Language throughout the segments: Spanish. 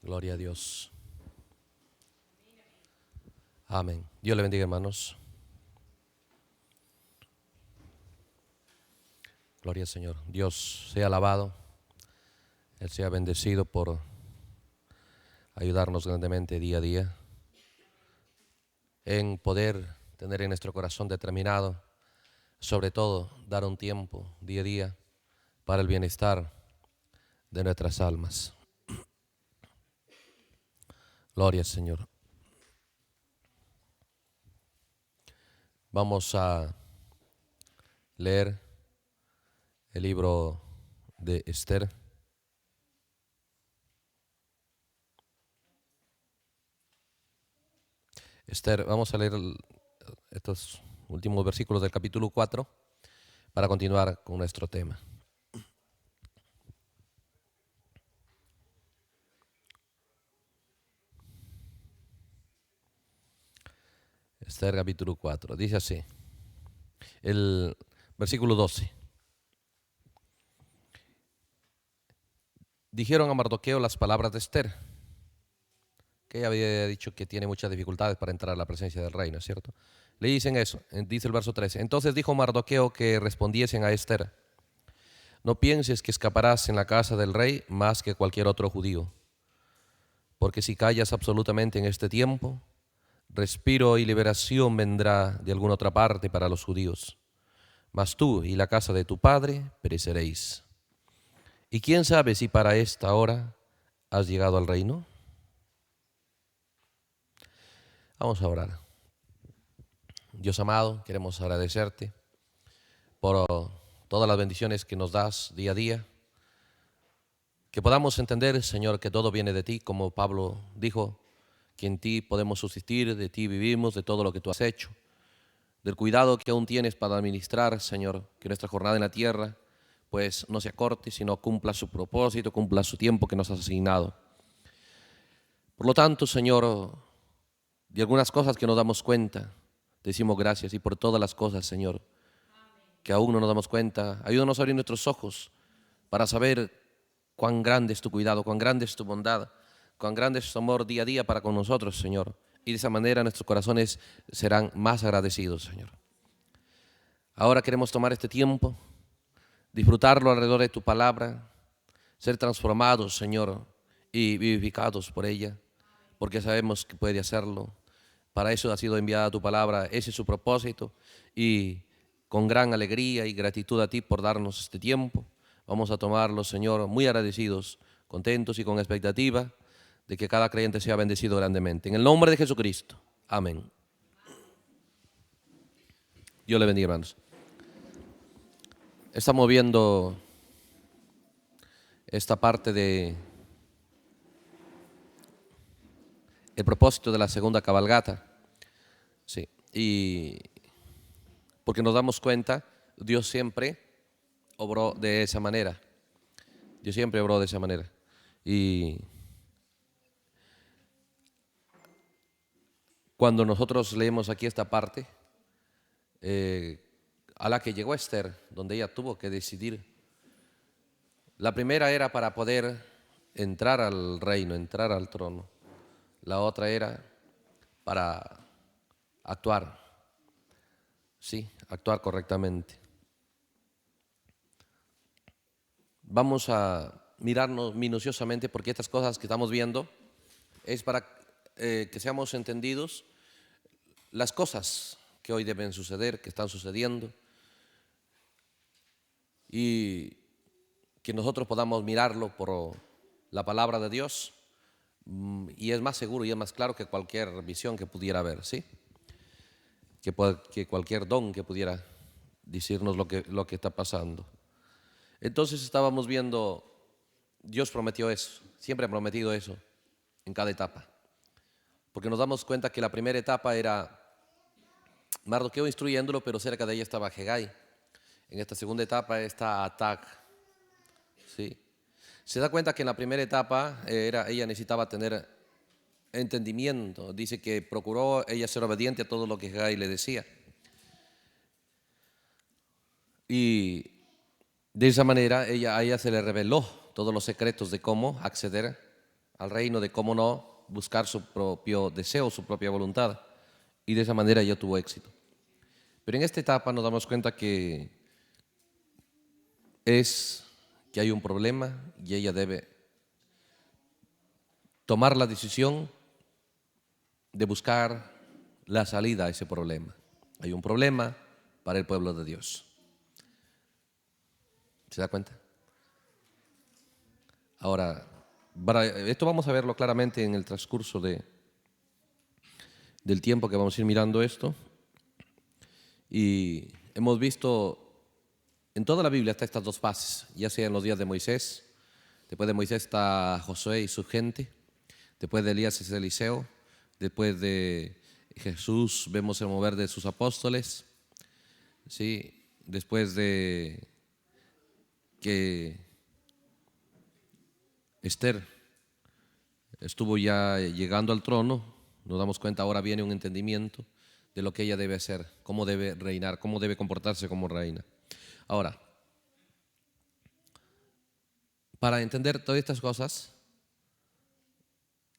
Gloria a Dios. Amén. Dios le bendiga, hermanos. Gloria al Señor. Dios sea alabado. Él sea bendecido por ayudarnos grandemente día a día en poder tener en nuestro corazón determinado, sobre todo, dar un tiempo día a día para el bienestar de nuestras almas. Gloria al Señor. Vamos a leer el libro de Esther. Esther, vamos a leer estos últimos versículos del capítulo 4 para continuar con nuestro tema. Esther capítulo 4, dice así, el versículo 12. Dijeron a Mardoqueo las palabras de Esther, que ella había dicho que tiene muchas dificultades para entrar a la presencia del rey, ¿no es cierto? Le dicen eso, dice el verso 13. Entonces dijo Mardoqueo que respondiesen a Esther: no pienses que escaparás en la casa del rey más que cualquier otro judío, porque si callas absolutamente en este tiempo, respiro y liberación vendrá de alguna otra parte para los judíos, mas tú y la casa de tu padre pereceréis. ¿Y quién sabe si para esta hora has llegado al reino? Vamos a orar. Dios amado, queremos agradecerte por todas las bendiciones que nos das día a día, que podamos entender, Señor, que todo viene de ti, como Pablo dijo, que en ti podemos subsistir, de ti vivimos, de todo lo que tú has hecho, del cuidado que aún tienes para administrar, Señor, que nuestra jornada en la tierra pues no se acorte, sino cumpla su propósito, cumpla su tiempo que nos has asignado. Por lo tanto, Señor, de algunas cosas que nos damos cuenta, te decimos gracias, y por todas las cosas, Señor, que aún no nos damos cuenta, ayúdanos a abrir nuestros ojos para saber cuán grande es tu cuidado, cuán grande es tu bondad, cuán grande es tu amor día a día para con nosotros, Señor. Y de esa manera nuestros corazones serán más agradecidos, Señor. Ahora queremos tomar este tiempo, disfrutarlo alrededor de tu palabra, ser transformados, Señor, y vivificados por ella, porque sabemos que puede hacerlo. Para eso ha sido enviada tu palabra, ese es su propósito, y con gran alegría y gratitud a ti por darnos este tiempo, vamos a tomarlo, Señor, muy agradecidos, contentos y con expectativa de que cada creyente sea bendecido grandemente. En el nombre de Jesucristo. Amén. Dios le bendiga, hermanos. Estamos viendo esta parte de el propósito de la segunda cabalgata. Sí, y porque nos damos cuenta, Dios siempre obró de esa manera. Dios siempre obró de esa manera. Y cuando nosotros leemos aquí esta parte, a la que llegó Esther, donde ella tuvo que decidir. La primera era para poder entrar al reino, entrar al trono. La otra era para actuar, sí, actuar correctamente. Vamos a mirarnos minuciosamente porque estas cosas que estamos viendo es para que seamos entendidos las cosas que hoy deben suceder, que están sucediendo, y que nosotros podamos mirarlo por la palabra de Dios, y es más seguro y es más claro que cualquier visión que pudiera haber, ¿sí? Que cualquier don que pudiera decirnos lo que está pasando. Entonces estábamos viendo, Dios prometió eso, siempre ha prometido eso en cada etapa, porque nos damos cuenta que la primera etapa era Mardoqueo instruyéndolo, pero cerca de ella estaba Hegai. En esta segunda etapa está Atag, ¿sí? Se da cuenta que en la primera etapa ella necesitaba tener entendimiento. Dice que procuró ella ser obediente a todo lo que Hegai le decía. Y de esa manera a ella se le reveló todos los secretos de cómo acceder al reino de cómo no buscar su propio deseo, su propia voluntad. Y de esa manera ella tuvo éxito. Pero en esta etapa nos damos cuenta que hay un problema y ella debe tomar la decisión de buscar la salida a ese problema. Hay un problema para el pueblo de Dios. ¿Se da cuenta? Ahora, esto vamos a verlo claramente en el transcurso del tiempo que vamos a ir mirando esto. Y hemos visto en toda la Biblia hasta estas dos fases, ya sea en los días de Moisés, después de Moisés está Josué y su gente, después de Elías es Eliseo, después de Jesús vemos el mover de sus apóstoles, ¿sí? Después de que Esther estuvo ya llegando al trono, nos damos cuenta, ahora viene un entendimiento de lo que ella debe hacer, cómo debe reinar, cómo debe comportarse como reina. Ahora, para entender todas estas cosas,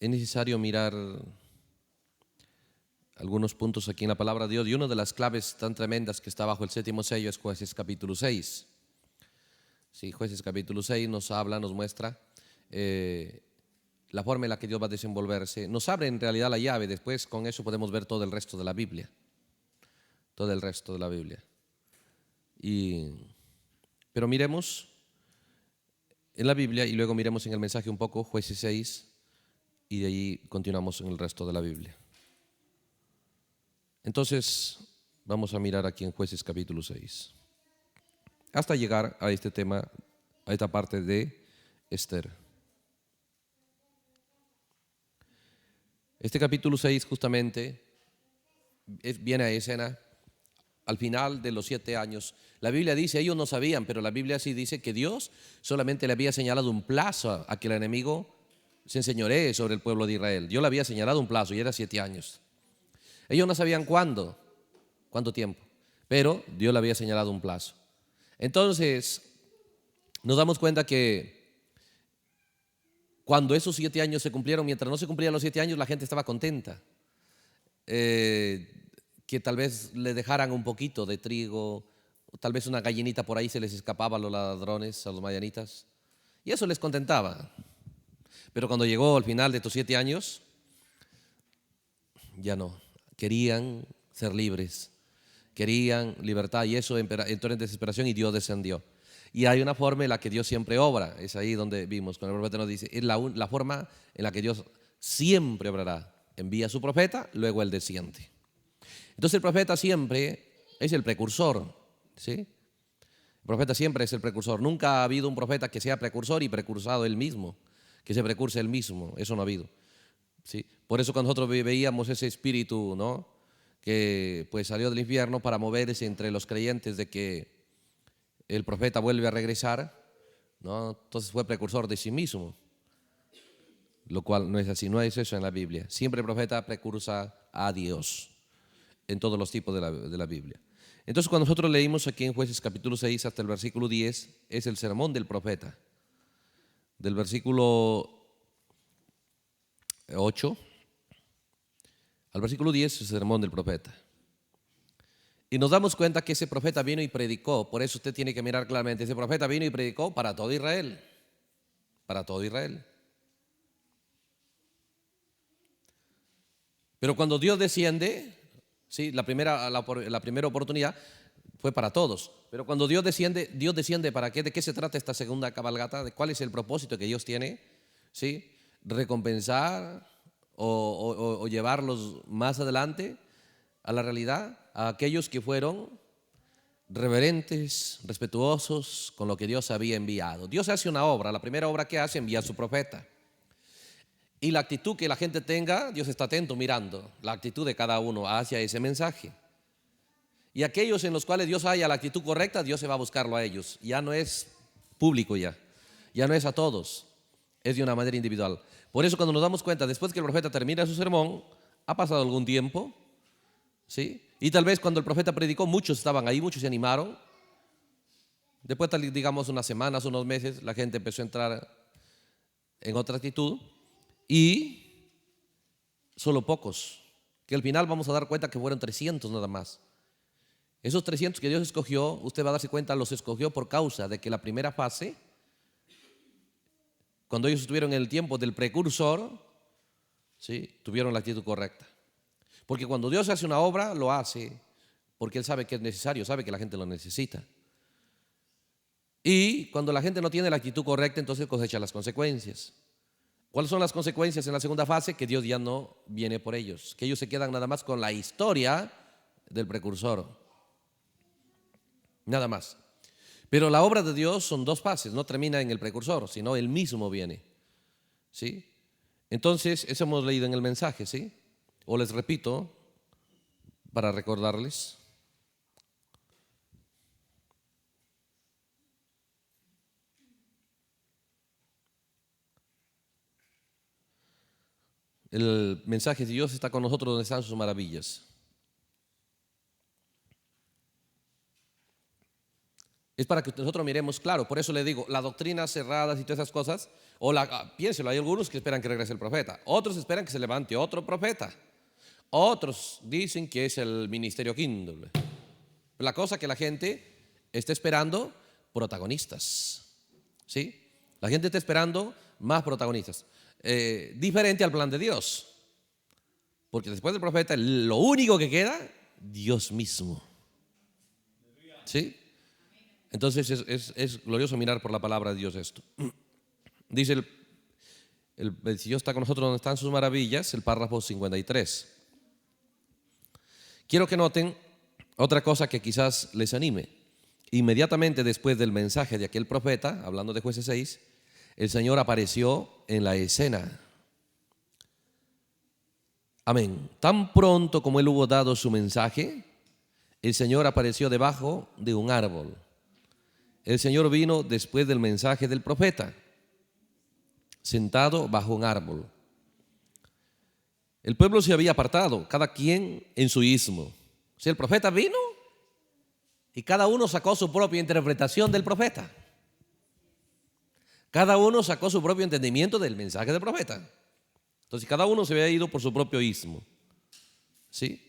es necesario mirar algunos puntos aquí en la palabra de Dios, y una de las claves tan tremendas que está bajo el séptimo sello es Jueces capítulo 6. Sí, Jueces capítulo 6 nos habla, nos muestra la forma en la que Dios va a desenvolverse. Nos abre en realidad la llave, después con eso podemos ver todo el resto de la Biblia. Todo el resto de la Biblia. Pero miremos en la Biblia y luego miremos en el mensaje un poco Jueces 6 y de ahí continuamos en el resto de la Biblia. Entonces, vamos a mirar aquí en Jueces capítulo 6, hasta llegar a este tema, a esta parte de Esther. Este capítulo 6 justamente viene a escena al final de los 7 años. La Biblia dice, ellos no sabían, pero la Biblia sí dice que Dios solamente le había señalado un plazo a que el enemigo se enseñoree sobre el pueblo de Israel. Dios le había señalado un plazo y era 7 años. Ellos no sabían cuánto tiempo, pero Dios le había señalado un plazo. Entonces, nos damos cuenta que cuando esos 7 años se cumplieron, mientras no se cumplían los 7 años, la gente estaba contenta. Que tal vez le dejaran un poquito de trigo, tal vez una gallinita por ahí se les escapaba a los ladrones, a los madianitas, y eso les contentaba. Pero cuando llegó al final de estos 7 años, ya no. Querían ser libres, querían libertad, y eso entró en desesperación y Dios descendió. Y hay una forma en la que Dios siempre obra, es ahí donde vimos, cuando el profeta nos dice, es la forma en la que Dios siempre obrará. Envía a su profeta, luego Él desciende. Entonces el profeta siempre es el precursor, ¿sí? El profeta siempre es el precursor. Nunca ha habido un profeta que sea precursor y precursado él mismo, que se precurse él mismo, eso no ha habido. ¿Sí? Por eso cuando nosotros veíamos ese espíritu, ¿no?, que pues salió del infierno para moverse entre los creyentes de que el profeta vuelve a regresar, ¿no? Entonces fue precursor de sí mismo, lo cual no es así, no es eso en la Biblia. Siempre el profeta precursa a Dios en todos los tipos de la Biblia. Entonces cuando nosotros leímos aquí en Jueces capítulo 6 hasta el versículo 10, es el sermón del profeta. Del versículo 8 al versículo 10 es el sermón del profeta. Y nos damos cuenta que ese profeta vino y predicó. Por eso usted tiene que mirar claramente, ese profeta vino y predicó para todo Israel. Para todo Israel. Pero cuando Dios desciende, ¿sí?, la primera oportunidad fue para todos. Pero cuando Dios desciende ¿para qué? ¿De qué se trata esta segunda cabalgata? ¿De cuál es el propósito que Dios tiene? ¿Sí? Recompensar o llevarlos más adelante a la realidad, a aquellos que fueron reverentes, respetuosos con lo que Dios había enviado. Dios hace una obra, la primera obra que hace, envía a su profeta. Y la actitud que la gente tenga, Dios está atento mirando la actitud de cada uno hacia ese mensaje. Y aquellos en los cuales Dios haya la actitud correcta, Dios se va a buscarlo a ellos. Ya no es público ya no es a todos, es de una manera individual. Por eso cuando nos damos cuenta, después que el profeta termina su sermón, ha pasado algún tiempo, ¿sí? Y tal vez cuando el profeta predicó, muchos estaban ahí, muchos se animaron. Después, digamos, unas semanas, unos meses, la gente empezó a entrar en otra actitud. y solo pocos, que al final vamos a dar cuenta que fueron 300 nada más. Esos 300 que Dios escogió, usted va a darse cuenta, los escogió por causa de que la primera fase, cuando ellos estuvieron en el tiempo del precursor, ¿sí?, tuvieron la actitud correcta. Porque cuando Dios hace una obra, lo hace porque Él sabe que es necesario, sabe que la gente lo necesita. Y cuando la gente no tiene la actitud correcta, entonces cosecha las consecuencias. ¿Cuáles son las consecuencias en la segunda fase? Que Dios ya no viene por ellos, que ellos se quedan nada más con la historia del precursor. Nada más. Pero la obra de Dios son dos fases, no termina en el precursor, sino Él mismo viene. ¿Sí? Entonces, eso hemos leído en el mensaje, ¿sí? O les repito, para recordarles. El mensaje de Dios está con nosotros donde están sus maravillas. Es para que nosotros miremos claro. Por eso le digo, las doctrinas cerradas y todas esas cosas, piénselo, hay algunos que esperan que regrese el profeta, otros esperan que se levante otro profeta, otros dicen que es el ministerio Kindle. La cosa que la gente está esperando protagonistas, ¿sí? La gente está esperando más protagonistas. Diferente al plan de Dios, porque después del profeta lo único que queda, Dios mismo, ¿sí? Entonces es glorioso mirar por la palabra de Dios esto. Dice si Dios está con nosotros donde están sus maravillas, el párrafo 53. Quiero que noten otra cosa que quizás les anime. Inmediatamente después del mensaje de aquel profeta, hablando de Jueces 6, el Señor apareció en la escena. Amén. Tan pronto como Él hubo dado su mensaje, el Señor apareció debajo de un árbol. El Señor vino después del mensaje del profeta, sentado bajo un árbol. El pueblo se había apartado, cada quien en su istmo. O sea, el profeta vino y cada uno sacó su propia interpretación del profeta. Cada uno sacó su propio entendimiento del mensaje del profeta. Entonces cada uno se había ido por su propio istmo, ¿sí?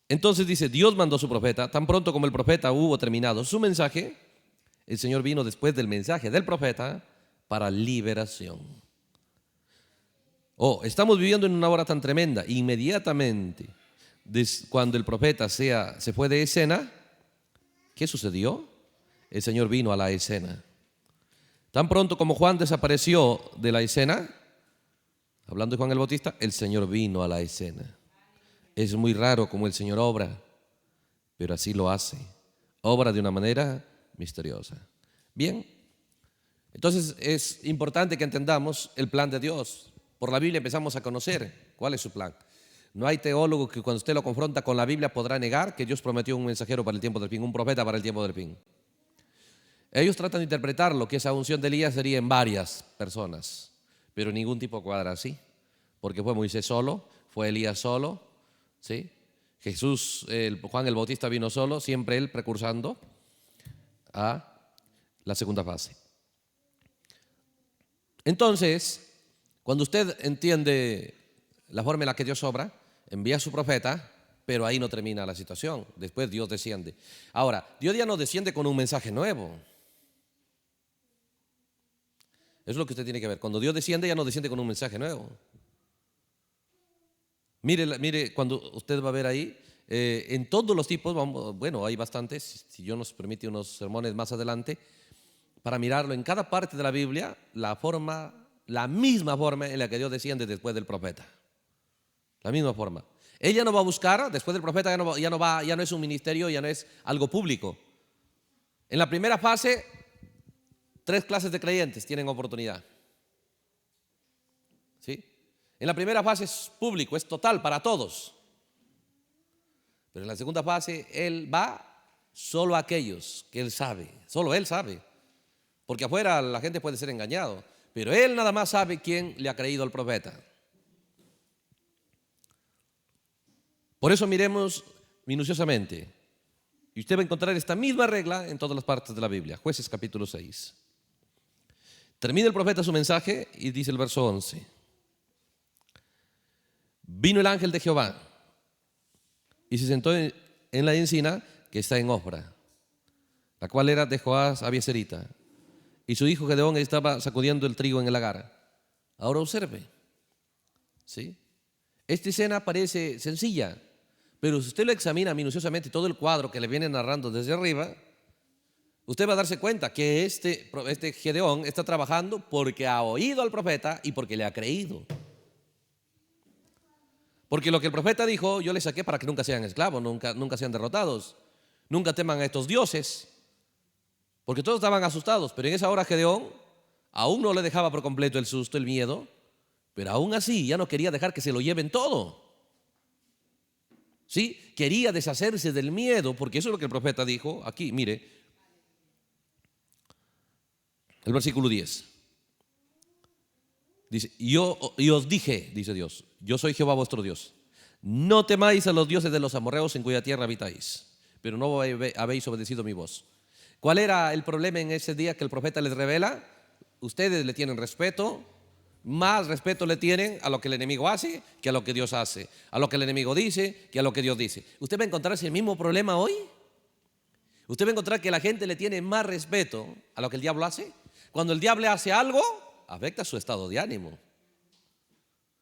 Entonces dice, Dios mandó a su profeta. Tan pronto como el profeta hubo terminado su mensaje, el Señor vino después del mensaje del profeta para liberación. Estamos viviendo en una hora tan tremenda. Inmediatamente cuando el profeta se fue de escena, ¿qué sucedió? El Señor vino a la escena. Tan pronto como Juan desapareció de la escena, hablando de Juan el Bautista, el Señor vino a la escena. Es muy raro como el Señor obra, pero así lo hace. Obra de una manera misteriosa. Bien, entonces es importante que entendamos el plan de Dios. Por la Biblia empezamos a conocer cuál es su plan. No hay teólogo que cuando usted lo confronta con la Biblia podrá negar que Dios prometió un mensajero para el tiempo del fin, un profeta para el tiempo del fin. Ellos tratan de interpretar lo que esa unción de Elías sería en varias personas, pero ningún tipo cuadra así, porque fue Moisés solo, fue Elías solo, ¿sí? Juan el Bautista vino solo, siempre él precursando a la segunda fase. Entonces, cuando usted entiende la forma en la que Dios obra, envía a su profeta, pero ahí no termina la situación. Después Dios desciende. Ahora, Dios ya no desciende con un mensaje nuevo. Eso es lo que usted tiene que ver. Cuando Dios desciende, ya no desciende con un mensaje nuevo. Mire, cuando usted va a ver ahí, en todos los tipos, hay bastantes, si Dios nos permite unos sermones más adelante, para mirarlo en cada parte de la Biblia, la misma forma en la que Dios desciende después del profeta. La misma forma. Ella no va a buscar, después del profeta ya no es un ministerio, ya no es algo público. En la primera fase, 3 clases de creyentes tienen oportunidad. ¿Sí? En la primera fase es público, es total para todos. Pero en la segunda fase, Él va solo a aquellos que Él sabe, solo Él sabe. Porque afuera la gente puede ser engañado, pero Él nada más sabe quién le ha creído al profeta. Por eso miremos minuciosamente. Y usted va a encontrar esta misma regla en todas las partes de la Biblia. Jueces capítulo 6. Termina el profeta su mensaje y dice el verso 11. Vino el ángel de Jehová y se sentó en la encina que está en Ofra, la cual era de Joás Abieserita, y su hijo Gedeón estaba sacudiendo el trigo en el lagar. Ahora observe, ¿sí? Esta escena parece sencilla, pero si usted lo examina minuciosamente, todo el cuadro que le viene narrando desde arriba, usted va a darse cuenta que este Gedeón está trabajando porque ha oído al profeta y porque le ha creído. Porque lo que el profeta dijo, yo les saqué para que nunca sean esclavos, nunca sean derrotados, nunca teman a estos dioses. Porque todos estaban asustados, pero en esa hora Gedeón aún no le dejaba por completo el susto, el miedo, pero aún así ya no quería dejar que se lo lleven todo. ¿Sí? Quería deshacerse del miedo, porque eso es lo que el profeta dijo aquí, mire, el versículo 10. Dice, y os dije, dice Dios, yo soy Jehová vuestro Dios. No temáis a los dioses de los amorreos en cuya tierra habitáis, pero no habéis obedecido mi voz. ¿Cuál era el problema en ese día que el profeta les revela? Ustedes le tienen respeto, más respeto le tienen a lo que el enemigo hace que a lo que Dios hace, a lo que el enemigo dice que a lo que Dios dice. ¿Usted va a encontrar ese mismo problema hoy? ¿Usted va a encontrar que la gente le tiene más respeto a lo que el diablo hace? Cuando el diablo hace algo, afecta su estado de ánimo.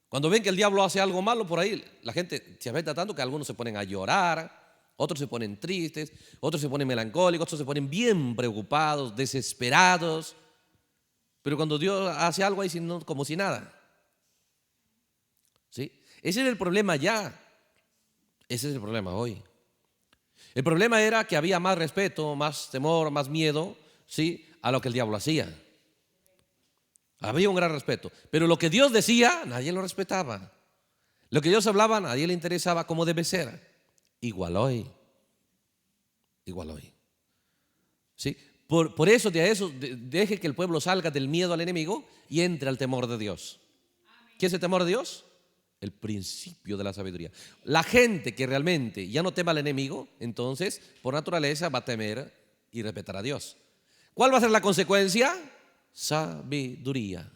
Cuando ven que el diablo hace algo malo por ahí, la gente se afecta tanto que algunos se ponen a llorar, otros se ponen tristes, otros se ponen melancólicos, otros se ponen bien preocupados, desesperados. Pero cuando Dios hace algo ahí como si nada. ¿Sí? Ese es el problema ya. Ese es el problema hoy. El problema era que había más respeto, más temor, más miedo, ¿sí?, a lo que el diablo hacía. Había un gran respeto. Pero lo que Dios decía, nadie lo respetaba. Lo que Dios hablaba, nadie le interesaba cómo debe ser. Igual hoy. Igual hoy. ¿Sí? Por eso, deje que el pueblo salga del miedo al enemigo y entre al temor de Dios. ¿Qué es el temor de Dios? El principio de la sabiduría. La gente que realmente ya no tema al enemigo, entonces, por naturaleza, va a temer y respetar a Dios. ¿Cuál va a ser la consecuencia? Sabiduría.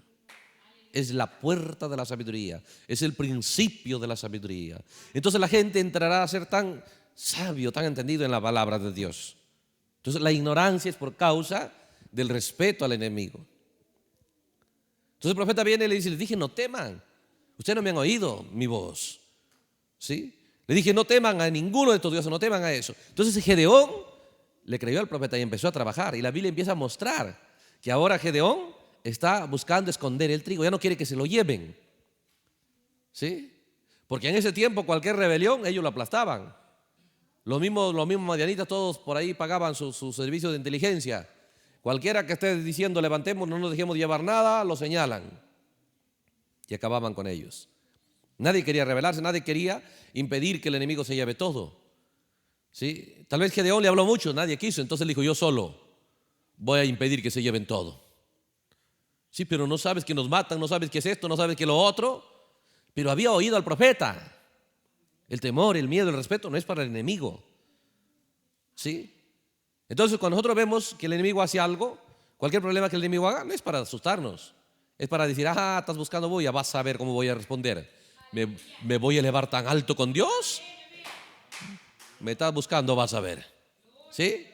Es la puerta de la sabiduría, es el principio de la sabiduría. Entonces la gente entrará a ser tan sabio, tan entendido en la palabra de Dios. Entonces la ignorancia es por causa del respeto al enemigo. Entonces el profeta viene y le dice, les dije no teman, ustedes no me han oído mi voz, ¿sí? Le dije no teman a ninguno de estos dioses, no teman a eso. Entonces Gedeón le creyó al profeta y empezó a trabajar, y la Biblia empieza a mostrar que ahora Gedeón está buscando esconder el trigo, ya no quiere que se lo lleven, ¿sí? Porque en ese tiempo cualquier rebelión ellos lo aplastaban. Los mismos madianitas, todos por ahí pagaban su servicio de inteligencia. Cualquiera que esté diciendo levantemos, no nos dejemos llevar nada, lo señalan y acababan con ellos. Nadie quería rebelarse, nadie quería impedir que el enemigo se lleve todo, ¿sí? Tal vez Gedeón le habló mucho, nadie quiso, entonces le dijo yo solo voy a impedir que se lleven todo. Sí, pero no sabes que nos matan, no sabes qué es esto, no sabes qué es lo otro. Pero había oído al profeta. El temor, el miedo, el respeto no es para el enemigo, ¿sí? Entonces cuando nosotros vemos que el enemigo hace algo, cualquier problema que el enemigo haga, no es para asustarnos, es para decir, estás buscando bulla, vas a ver cómo voy a responder. ¿Me voy a elevar tan alto con Dios? Me estás buscando, vas a ver, ¿sí?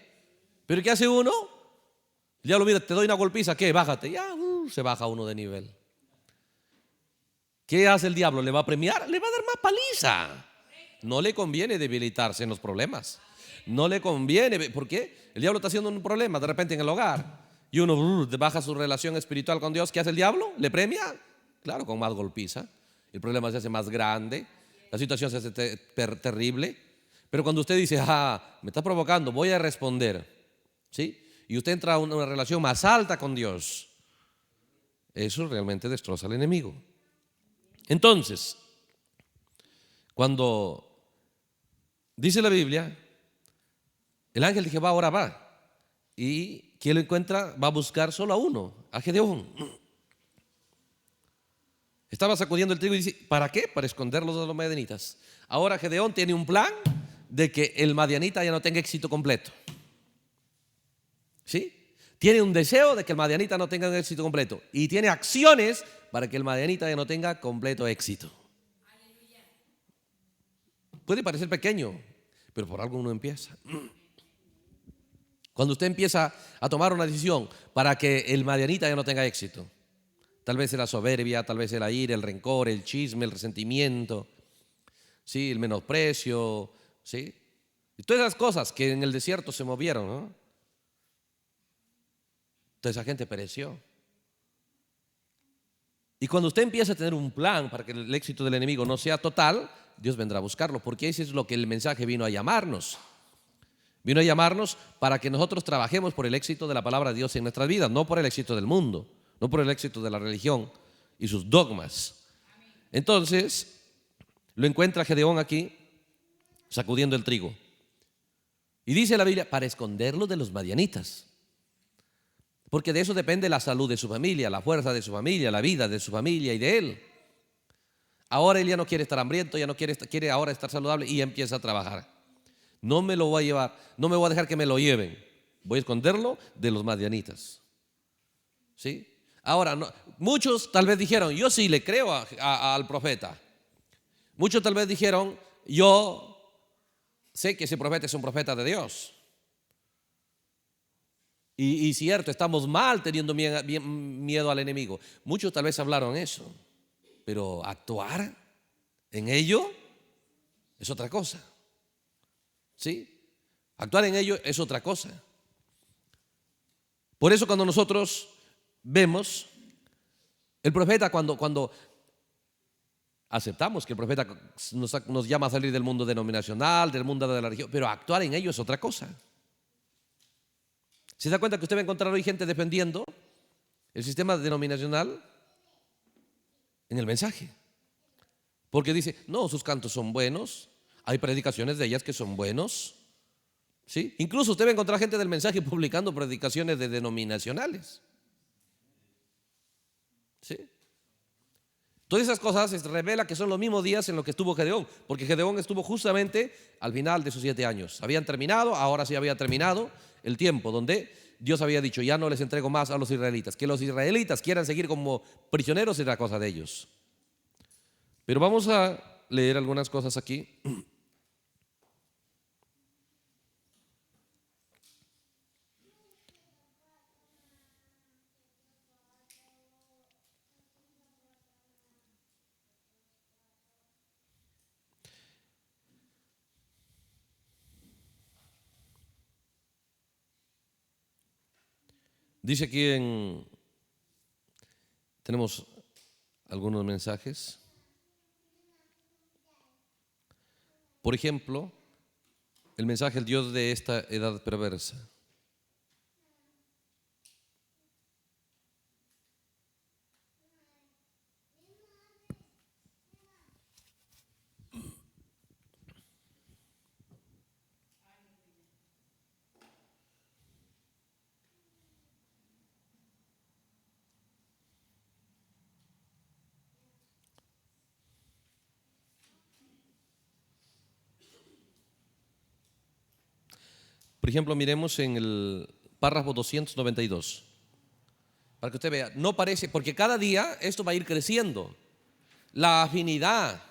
Pero ¿qué hace uno? El diablo, mira, te doy una golpiza, ¿qué? Bájate. Ya, se baja uno de nivel. ¿Qué hace el diablo? ¿Le va a premiar? Le va a dar más paliza. No le conviene debilitarse en los problemas. No le conviene. ¿Por qué? El diablo está haciendo un problema de repente en el hogar y uno baja su relación espiritual con Dios. ¿Qué hace el diablo? ¿Le premia? Claro, con más golpiza. El problema se hace más grande, la situación se hace terrible. Pero cuando usted dice, me está provocando, voy a responder, ¿sí? Y usted entra a una relación más alta con Dios, eso realmente destroza al enemigo. Entonces, cuando dice la Biblia, el ángel de Jehová ahora va, y ¿quién lo encuentra? Va a buscar solo a uno, a Gedeón. Estaba sacudiendo el trigo y dice, ¿para qué? Para esconderlos de los madianitas. Ahora Gedeón tiene un plan de que el madianita ya no tenga éxito completo, ¿sí? Tiene un deseo de que el madianita no tenga un éxito completo y tiene acciones para que el madianita ya no tenga completo éxito. Puede parecer pequeño, pero por algo uno empieza. Cuando usted empieza a tomar una decisión para que el madianita ya no tenga éxito, tal vez la soberbia, tal vez la ira, el rencor, el chisme, el resentimiento, ¿sí? El menosprecio, ¿sí? Y todas esas cosas que en el desierto se movieron, ¿no? Toda esa gente pereció. Y cuando usted empieza a tener un plan para que el éxito del enemigo no sea total, Dios vendrá a buscarlo, porque ese es lo que el mensaje vino a llamarnos. Vino a llamarnos para que nosotros trabajemos por el éxito de la palabra de Dios en nuestras vidas, no por el éxito del mundo, no por el éxito de la religión y sus dogmas. Entonces, lo encuentra Gedeón aquí, sacudiendo el trigo. Y dice la Biblia, para esconderlo de los madianitas. Porque de eso depende la salud de su familia, la fuerza de su familia, la vida de su familia y de él. Ahora él ya no quiere estar hambriento, ya no quiere ahora estar saludable y empieza a trabajar. No me lo voy a llevar, no me voy a dejar que me lo lleven. Voy a esconderlo de los madianitas. ¿Sí? Ahora, muchos tal vez dijeron, yo sí le creo al profeta. Muchos tal vez dijeron, yo sé que ese profeta es un profeta de Dios. Y cierto, estamos mal teniendo miedo al enemigo. Muchos tal vez hablaron eso, pero actuar en ello es otra cosa. ¿Sí? Actuar en ello es otra cosa. Por eso cuando nosotros vemos el profeta, cuando aceptamos que el profeta nos llama a salir del mundo denominacional, del mundo de la religión, pero actuar en ello es otra cosa. ¿Se da cuenta que usted va a encontrar hoy gente defendiendo el sistema denominacional en el mensaje? Porque dice, no, sus cantos son buenos, hay predicaciones de ellas que son buenos, ¿sí? Incluso usted va a encontrar gente del mensaje publicando predicaciones de denominacionales, ¿sí? Todas esas cosas se revela que son los mismos días en los que estuvo Gedeón, porque Gedeón estuvo justamente al final de sus 7 años. Habían terminado, ahora sí había terminado el tiempo donde Dios había dicho, ya no les entrego más a los israelitas. Que los israelitas quieran seguir como prisioneros es la cosa de ellos. Pero vamos a leer algunas cosas aquí. Dice aquí tenemos algunos mensajes. Por ejemplo, el mensaje del Dios de esta edad perversa. Por ejemplo, miremos en el párrafo 292. Para que usted vea, no parece, porque cada día esto va a ir creciendo. La afinidad,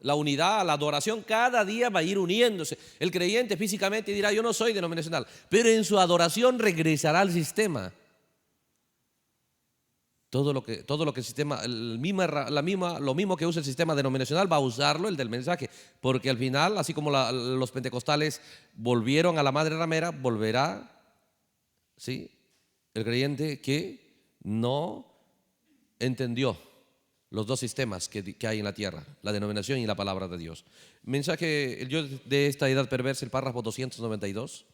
la unidad, la adoración, cada día va a ir uniéndose. El creyente físicamente dirá, yo no soy denominacional, pero en su adoración regresará al sistema. Todo lo que el sistema, lo mismo que usa el sistema denominacional va a usarlo el del mensaje, porque al final, así como los pentecostales volvieron a la madre ramera, volverá, ¿sí?, el creyente que no entendió los dos sistemas que hay en la tierra, la denominación y la palabra de Dios. Mensaje, el Dios de esta edad perversa, el párrafo 292.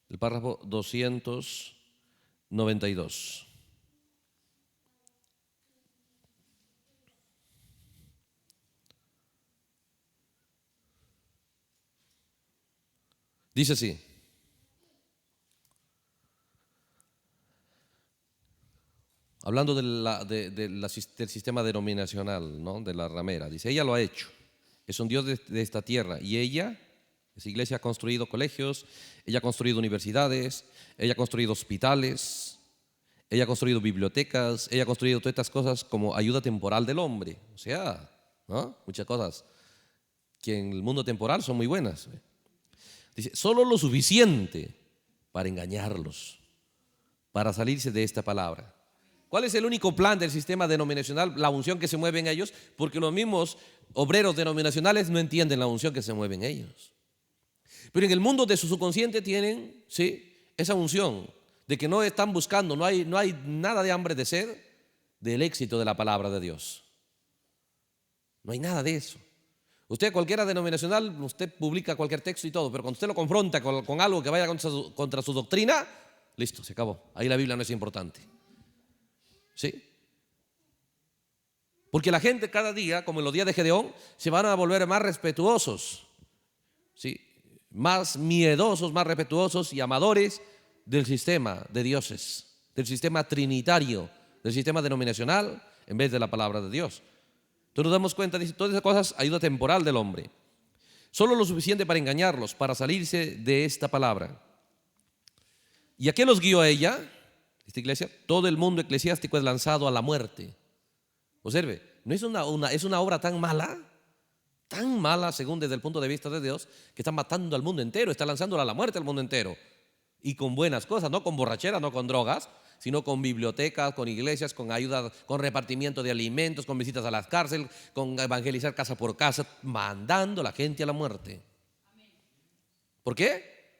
El párrafo 292. Dice así: hablando del sistema denominacional, ¿no?, de la ramera, dice, ella lo ha hecho. es un Dios de esta tierra. Y esa iglesia ha construido colegios, ella ha construido universidades, ella ha construido hospitales, ella ha construido bibliotecas, ella ha construido todas estas cosas como ayuda temporal del hombre. O sea, ¿no? Muchas cosas que en el mundo temporal son muy buenas. Dice, solo lo suficiente para engañarlos, para salirse de esta palabra. ¿Cuál es el único plan del sistema denominacional? La unción que se mueve en ellos, porque los mismos obreros denominacionales no entienden la unción que se mueve en ellos. Pero en el mundo de su subconsciente tienen, ¿sí?, esa unción de que no están buscando, no hay nada de hambre de sed del éxito de la palabra de Dios. No hay nada de eso. Usted, cualquiera denominacional, usted publica cualquier texto y todo, pero cuando usted lo confronta con algo que vaya contra su doctrina, listo, se acabó. Ahí la Biblia no es importante. ¿Sí? Porque la gente cada día, como en los días de Gedeón, se van a volver más respetuosos, ¿sí?, más miedosos, más respetuosos y amadores del sistema de dioses, del sistema trinitario, del sistema denominacional, en vez de la palabra de Dios. Entonces nos damos cuenta, dice, todas esas cosas, ayuda temporal del hombre. Solo lo suficiente para engañarlos, para salirse de esta palabra. ¿Y a qué los guió a ella? Esta iglesia, todo el mundo eclesiástico es lanzado a la muerte. Observe, no es una obra tan mala según desde el punto de vista de Dios, que está matando al mundo entero, está lanzando a la muerte al mundo entero. Y con buenas cosas, no con borrachera, no con drogas, sino con bibliotecas, con iglesias, con ayuda, con repartimiento de alimentos, con visitas a las cárceles, con evangelizar casa por casa, mandando a la gente a la muerte. ¿Por qué?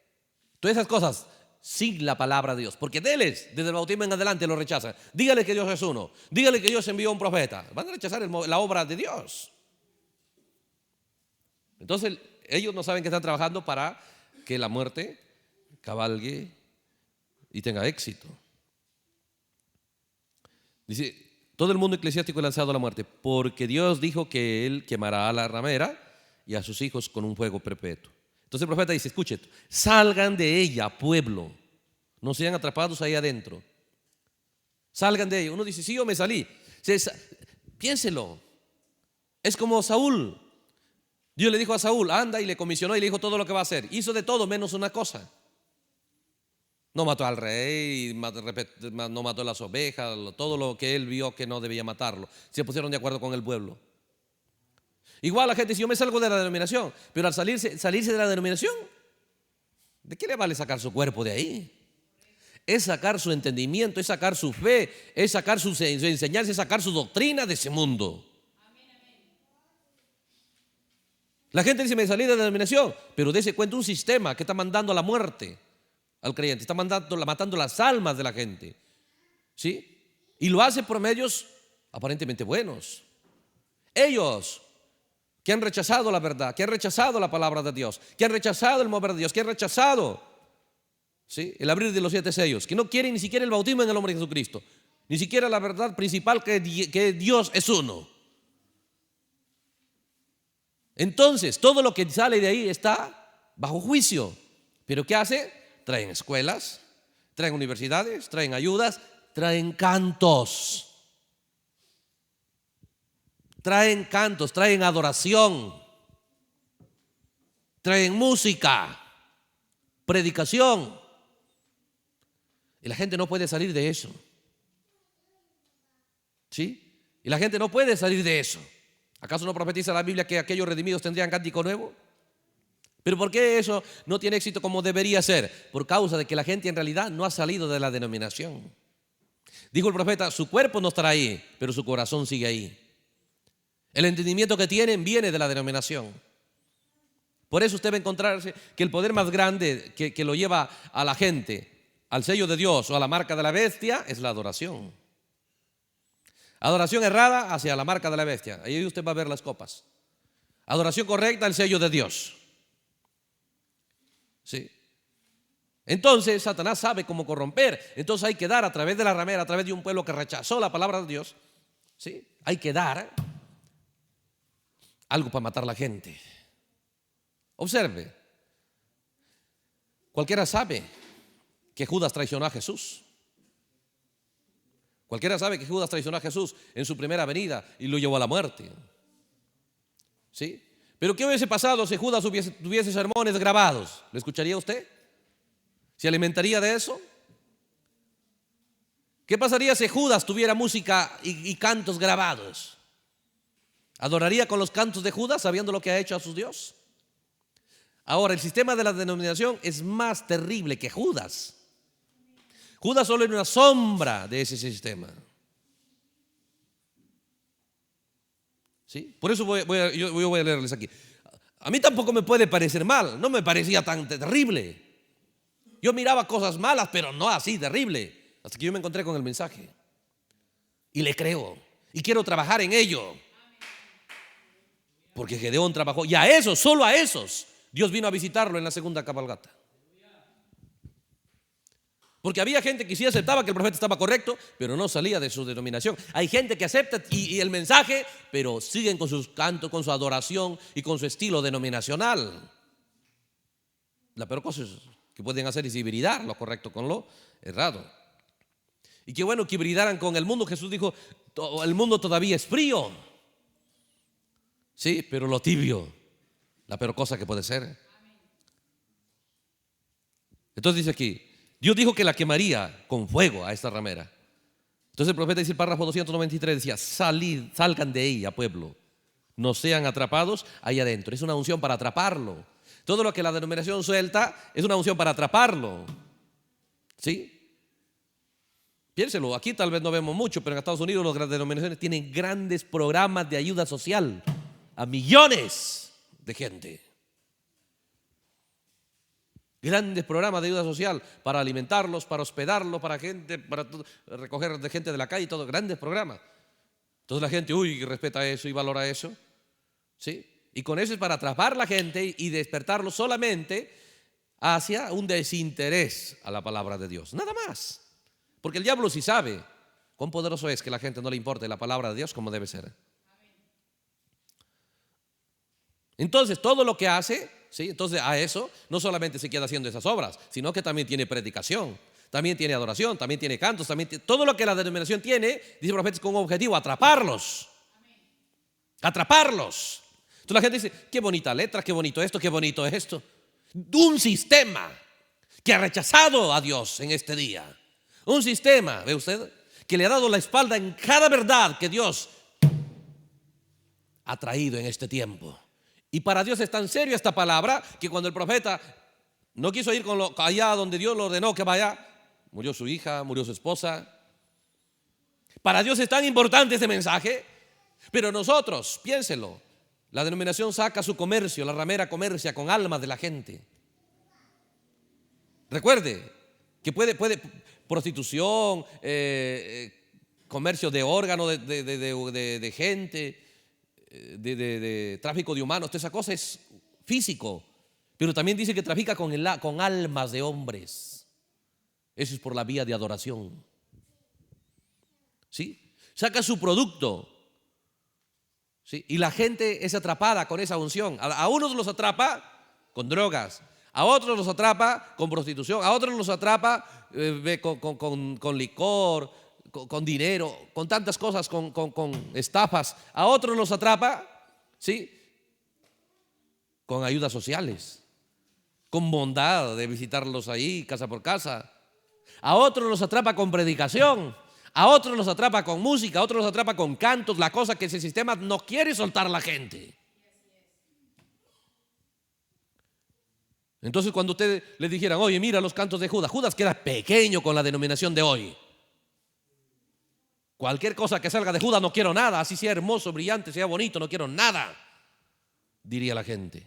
Todas esas cosas sin la palabra de Dios, porque desde el bautismo en adelante lo rechazan. Dígale que Dios es uno, dígale que Dios envió a un profeta, van a rechazar la obra de Dios. Entonces ellos no saben que están trabajando para que la muerte cabalgue y tenga éxito. Dice, todo el mundo eclesiástico es lanzado a la muerte, porque Dios dijo que Él quemará a la ramera y a sus hijos con un fuego perpetuo. Entonces el profeta dice, escuchen, salgan de ella, pueblo, no sean atrapados ahí adentro. Salgan de ella. Uno dice, sí, yo me salí. Piénselo. Es como Saúl. Dios le dijo a Saúl, anda, y le comisionó y le dijo todo lo que va a hacer. Hizo de todo menos una cosa. No mató al rey, no mató a las ovejas, todo lo que él vio que no debía matarlo. Se pusieron de acuerdo con el pueblo. Igual la gente dice, yo me salgo de la denominación, pero al salirse de la denominación, ¿de qué le vale sacar su cuerpo de ahí? Es sacar su entendimiento, es sacar su fe, es sacar su enseñanza, es sacar su doctrina de ese mundo. La gente dice, me salí de la denominación, pero dése cuenta un sistema que está mandando a la muerte al creyente, está matando las almas de la gente, ¿sí? Y lo hace por medios aparentemente buenos. Ellos que han rechazado la verdad, que han rechazado la palabra de Dios, que han rechazado el mover de Dios, que han rechazado, ¿sí?, el abrir de los 7 sellos, que no quieren ni siquiera el bautismo en el nombre de Jesucristo, ni siquiera la verdad principal que Dios es uno. Entonces todo lo que sale de ahí está bajo juicio. ¿Pero qué hace? Traen escuelas, traen universidades, traen ayudas, traen cantos, traen adoración, traen música, predicación. Y la gente no puede salir de eso, ¿sí? Y la gente no puede salir de eso. ¿Acaso no profetiza la Biblia que aquellos redimidos tendrían cántico nuevo? ¿Pero por qué eso no tiene éxito como debería ser? Por causa de que la gente en realidad no ha salido de la denominación. Dijo el profeta, su cuerpo no estará ahí, pero su corazón sigue ahí. El entendimiento que tienen viene de la denominación. Por eso usted va a encontrarse que el poder más grande que lo lleva a la gente al sello de Dios o a la marca de la bestia es la adoración. Adoración errada hacia la marca de la bestia. Ahí usted va a ver las copas. Adoración correcta, el sello de Dios. ¿Sí? Entonces Satanás sabe cómo corromper. Entonces hay que dar a través de la ramera, a través de un pueblo que rechazó la palabra de Dios, ¿sí?, hay que dar algo para matar a la gente. Observe, cualquiera sabe que Judas traicionó a Jesús. Cualquiera sabe que Judas traicionó a Jesús en su primera venida y lo llevó a la muerte, ¿sí? Pero ¿qué hubiese pasado si Judas tuviese sermones grabados? ¿Le escucharía usted? ¿Se alimentaría de eso? ¿Qué pasaría si Judas tuviera música y cantos grabados? ¿Adoraría con los cantos de Judas sabiendo lo que ha hecho a su Dios? Ahora, el sistema de la denominación es más terrible que Judas. Judas solo era una sombra de ese sistema. ¿Sí? Por eso yo voy a leerles aquí. A mí tampoco me puede parecer mal, no me parecía tan terrible. Yo miraba cosas malas, pero no así terrible. Hasta que yo me encontré con el mensaje. Y le creo. Y quiero trabajar en ello. Porque Gedeón trabajó. Y a esos, solo a esos, Dios vino a visitarlo en la segunda cabalgata. Porque había gente que sí aceptaba que el profeta estaba correcto, pero no salía de su denominación. Hay gente que acepta y el mensaje, pero siguen con sus cantos, con su adoración y con su estilo denominacional. La peor cosa que pueden hacer es hibridar lo correcto con lo errado. Y qué bueno que hibridaran con el mundo. Jesús dijo, el mundo todavía es frío. Sí, pero lo tibio, la peor cosa que puede ser. Entonces dice aquí, Dios dijo que la quemaría con fuego a esta ramera. Entonces el profeta dice, el párrafo 293 decía, salgan de ella, pueblo, no sean atrapados ahí adentro. Es una unción para atraparlo. Todo lo que la denominación suelta es una unción para atraparlo. ¿Sí? Piénselo, aquí tal vez no vemos mucho, pero en Estados Unidos las denominaciones tienen grandes programas de ayuda social a millones de gente. Grandes programas de ayuda social para alimentarlos, para hospedarlos, para recoger de gente de la calle, todo, grandes programas. Entonces la gente, respeta eso y valora eso. ¿Sí? Y con eso es para atrapar a la gente y despertarlo solamente hacia un desinterés a la palabra de Dios. Nada más. Porque el diablo sí sabe cuán poderoso es que a la gente no le importe la palabra de Dios como debe ser. Entonces todo lo que hace, ¿sí? Entonces a eso no solamente se queda haciendo esas obras, sino que también tiene predicación, también tiene adoración, también tiene cantos, todo lo que la denominación tiene, dice el profeta, es con un objetivo, atraparlos. Atraparlos. Entonces la gente dice, qué bonita letra, qué bonito esto, qué bonito esto. Un sistema que ha rechazado a Dios en este día. Un sistema, ¿ve usted? Que le ha dado la espalda en cada verdad que Dios ha traído en este tiempo. Y para Dios es tan serio esta palabra que cuando el profeta no quiso ir allá donde Dios lo ordenó que vaya, murió su hija, murió su esposa. Para Dios es tan importante este mensaje, pero nosotros, piénselo, la denominación saca su comercio, la ramera comercia con almas de la gente. Recuerde que puede prostitución, comercio de órganos de gente, de tráfico de humanos, toda esa cosa es físico, pero también dice que trafica con almas de hombres. Eso es por la vía de adoración. ¿Sí? Saca su producto. ¿Sí? Y la gente es atrapada con esa unción. A unos los atrapa con drogas, a otros los atrapa con prostitución, a otros los atrapa con licor, con dinero, con tantas cosas, con estafas. A otros los atrapa, ¿sí?, con ayudas sociales, con bondad de visitarlos ahí casa por casa. A otros los atrapa con predicación, a otros los atrapa con música, a otros los atrapa con cantos, la cosa que ese sistema no quiere soltar a la gente. Entonces cuando ustedes le dijeran, oye, mira los cantos de Judas, Judas queda pequeño con la denominación de hoy. Cualquier cosa que salga de Judas no quiero nada, así sea hermoso, brillante, sea bonito, no quiero nada, diría la gente.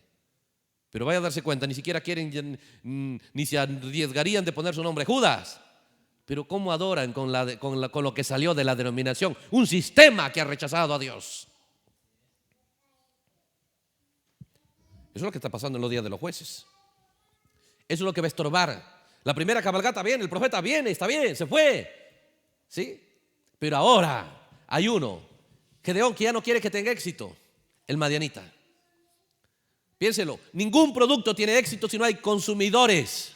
Pero vaya a darse cuenta, ni siquiera quieren, ni se arriesgarían de poner su nombre Judas. Pero cómo adoran con lo que salió de la denominación, un sistema que ha rechazado a Dios. Eso es lo que está pasando en los días de los jueces. Eso es lo que va a estorbar. La primera cabalgata viene, el profeta viene, está bien, se fue, ¿sí? Pero ahora hay uno, Gedeón, que ya no quiere que tenga éxito, el madianita. Piénselo, ningún producto tiene éxito si no hay consumidores.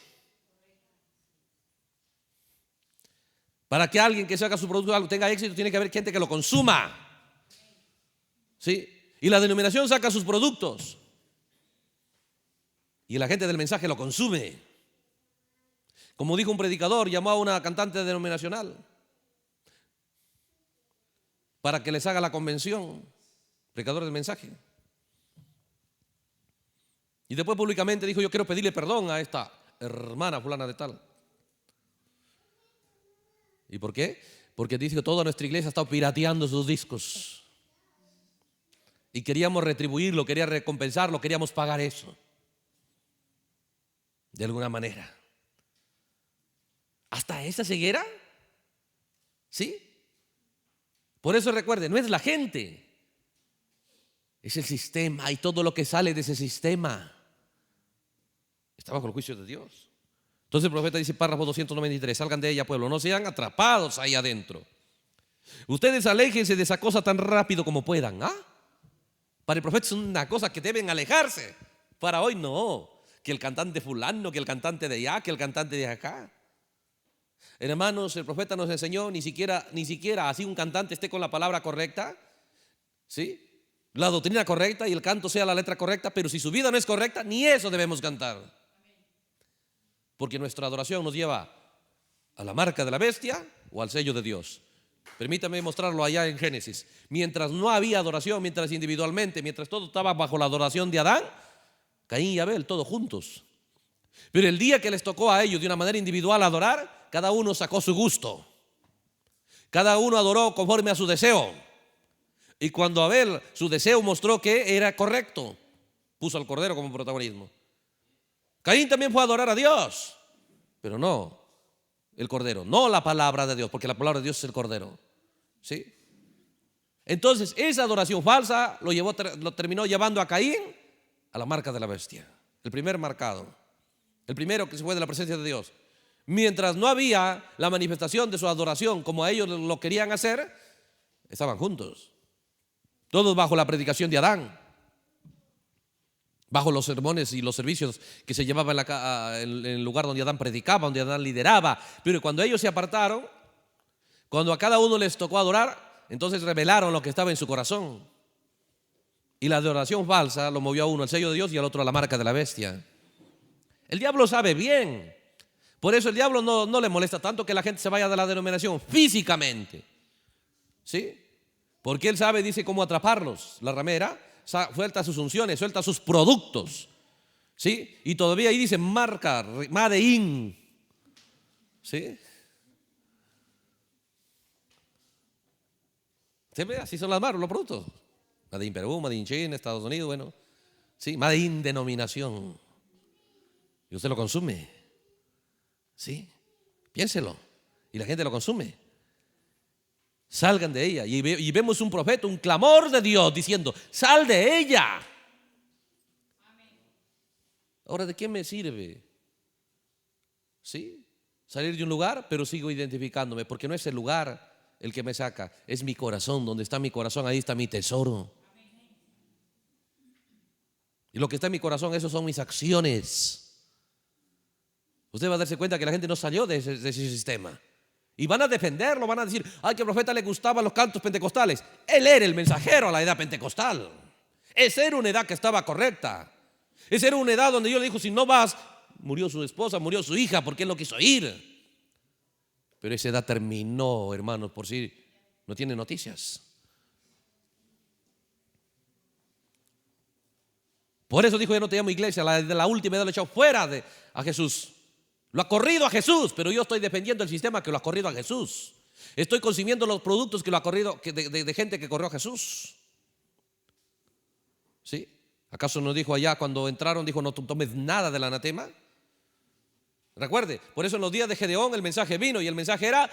Para que alguien que saca su producto tenga éxito, tiene que haber gente que lo consuma. ¿Sí? Y la denominación saca sus productos, y la gente del mensaje lo consume. Como dijo un predicador, llamó a una cantante denominacional para que les haga la convención, predicador del mensaje. Y después públicamente dijo: yo quiero pedirle perdón a esta hermana fulana de tal. ¿Y por qué? Porque dice que toda nuestra iglesia ha estado pirateando sus discos. Y queríamos retribuirlo, queríamos recompensarlo, queríamos pagar eso. De alguna manera. ¿Hasta esa ceguera? ¿Sí? Por eso recuerde, no es la gente, es el sistema, y todo lo que sale de ese sistema está bajo el juicio de Dios. Entonces el profeta dice, párrafo 293, salgan de ella, pueblo, no sean atrapados ahí adentro. Ustedes aléjense de esa cosa tan rápido como puedan. Para el profeta es una cosa que deben alejarse. Para hoy no, que el cantante fulano, que el cantante de allá, que el cantante de acá. Hermanos, el profeta nos enseñó ni siquiera así un cantante esté con la palabra correcta, ¿sí? La doctrina correcta y el canto sea la letra correcta, pero si su vida no es correcta, ni eso debemos cantar. Porque nuestra adoración nos lleva a la marca de la bestia o al sello de Dios. Permítame mostrarlo allá en Génesis. Mientras no había adoración, mientras individualmente, mientras todo estaba bajo la adoración de Adán, Caín y Abel, todos juntos. Pero el día que les tocó a ellos de una manera individual adorar, cada uno sacó su gusto. Cada uno adoró conforme a su deseo. Y cuando Abel, su deseo mostró que era correcto, puso al cordero como protagonismo. Caín también fue a adorar a Dios, pero no el cordero, no la palabra de Dios, porque la palabra de Dios es el cordero. ¿Sí? Entonces esa adoración falsa lo terminó llevando a Caín a la marca de la bestia. El primer marcado, el primero que se fue de la presencia de Dios. Mientras no había la manifestación de su adoración como a ellos lo querían hacer, estaban juntos, todos bajo la predicación de Adán, bajo los sermones y los servicios que se llevaban en el lugar donde Adán predicaba, donde Adán lideraba. Pero cuando ellos se apartaron, cuando a cada uno les tocó adorar, entonces revelaron lo que estaba en su corazón. Y la adoración falsa lo movió a uno al sello de Dios y al otro a la marca de la bestia. El diablo sabe bien. Por eso el diablo no le molesta tanto que la gente se vaya de la denominación físicamente. ¿Sí? Porque él sabe, dice, cómo atraparlos. La ramera suelta sus unciones, suelta sus productos. ¿Sí? Y todavía ahí dice marca, Made in. ¿Sí? ¿Se ve? Así son las marcas, los productos. Made in Perú, Made in China, Estados Unidos, bueno. ¿Sí? Made in denominación. Y usted lo consume. ¿Sí? Piénselo. Y la gente lo consume. Salgan de ella. Y vemos un profeta, un clamor de Dios diciendo: sal de ella. Ahora, ¿de qué me sirve? ¿Sí? Salir de un lugar, pero sigo identificándome, porque no es el lugar el que me saca, es mi corazón. Donde está mi corazón, ahí está mi tesoro. Y lo que está en mi corazón, esos son mis acciones. Usted va a darse cuenta que la gente no salió de ese sistema. Y van a defenderlo, van a decir: ay, que al profeta le gustaban los cantos pentecostales. Él era el mensajero a la edad pentecostal. Esa era una edad que estaba correcta. Esa era una edad donde Dios le dijo: si no vas, murió su esposa, murió su hija, porque él no quiso ir. Pero esa edad terminó, hermanos, por si no tiene noticias. Por eso dijo: ya no te llamo iglesia. La última edad lo he echado fuera a Jesús. Lo ha corrido a Jesús, pero yo estoy defendiendo el sistema que lo ha corrido a Jesús. Estoy consumiendo los productos que lo ha corrido de gente que corrió a Jesús. ¿Sí? ¿Acaso nos dijo allá cuando entraron, dijo: no tomes nada del anatema? Recuerde, por eso en los días de Gedeón el mensaje vino, y el mensaje era: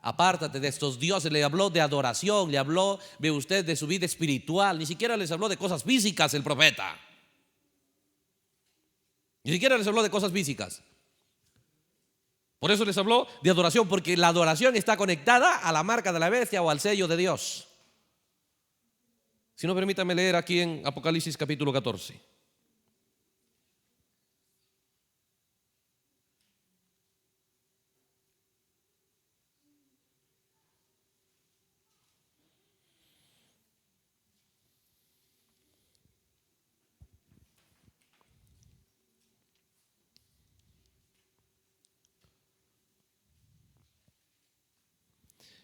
apártate de estos dioses. Le habló de adoración, le habló, ve usted, de su vida espiritual. Ni siquiera les habló de cosas físicas el profeta. Ni siquiera les habló de cosas físicas. Por eso les habló de adoración, porque la adoración está conectada a la marca de la bestia o al sello de Dios. Si no, permítame leer aquí en Apocalipsis capítulo 14.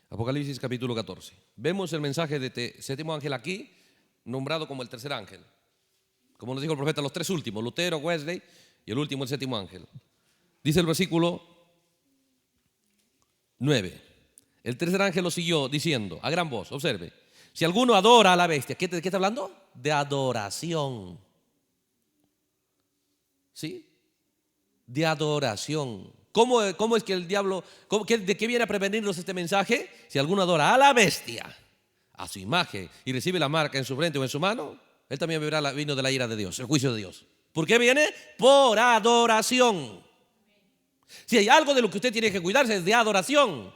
Apocalipsis capítulo 14. Vemos el mensaje de séptimo ángel aquí, nombrado como el tercer ángel. Como nos dijo el profeta, los tres últimos, Lutero, Wesley y el último, el séptimo ángel. Dice el versículo 9. El tercer ángel lo siguió diciendo a gran voz, observe, si alguno adora a la bestia, ¿de qué está hablando? De adoración. ¿Sí? De adoración. ¿Cómo es que el diablo, de qué viene a prevenirnos este mensaje? Si alguno adora a la bestia, a su imagen, y recibe la marca en su frente o en su mano, él también beberá el vino de la ira de Dios, el juicio de Dios. ¿Por qué viene? Por adoración. Si hay algo de lo que usted tiene que cuidarse es de adoración.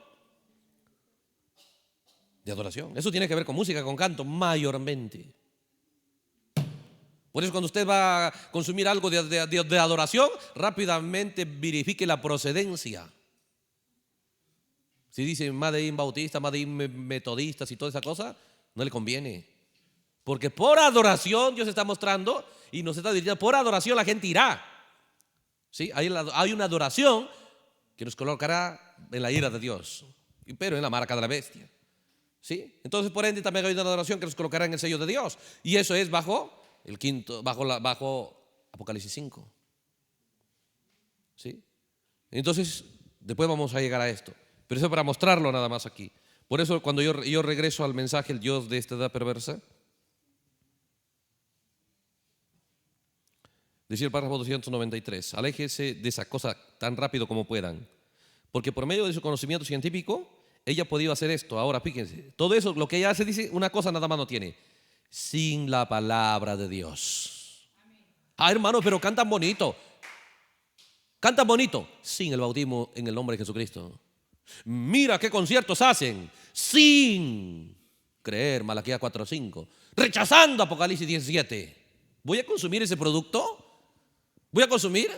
De adoración. Eso tiene que ver con música, con canto, mayormente. Por eso cuando usted va a consumir algo de adoración, rápidamente verifique la procedencia. Si dice Madein Bautista, Madein Metodistas y toda esa cosa, no le conviene. Porque por adoración Dios está mostrando y nos está diciendo, por adoración la gente irá. ¿Sí? Hay una adoración que nos colocará en la ira de Dios, pero en la marca de la bestia. ¿Sí? Entonces por ende también hay una adoración que nos colocará en el sello de Dios. Y eso es bajo el quinto, bajo Apocalipsis 5. ¿Sí? Entonces después vamos a llegar a esto. Pero eso para mostrarlo nada más aquí. Por eso cuando yo regreso al mensaje, el Dios de esta edad perversa, decía el párrafo 293, aléjese de esa cosa tan rápido como puedan, porque por medio de su conocimiento científico ella podía hacer esto. Ahora fíjense, todo eso, lo que ella hace, dice, una cosa nada más no tiene: sin la palabra de Dios. Ah, hermano, pero cantan bonito, sin el bautismo en el nombre de Jesucristo. Mira qué conciertos hacen sin creer, Malaquías 4:5, rechazando Apocalipsis 17. ¿Voy a consumir ese producto? ¿Voy a consumir?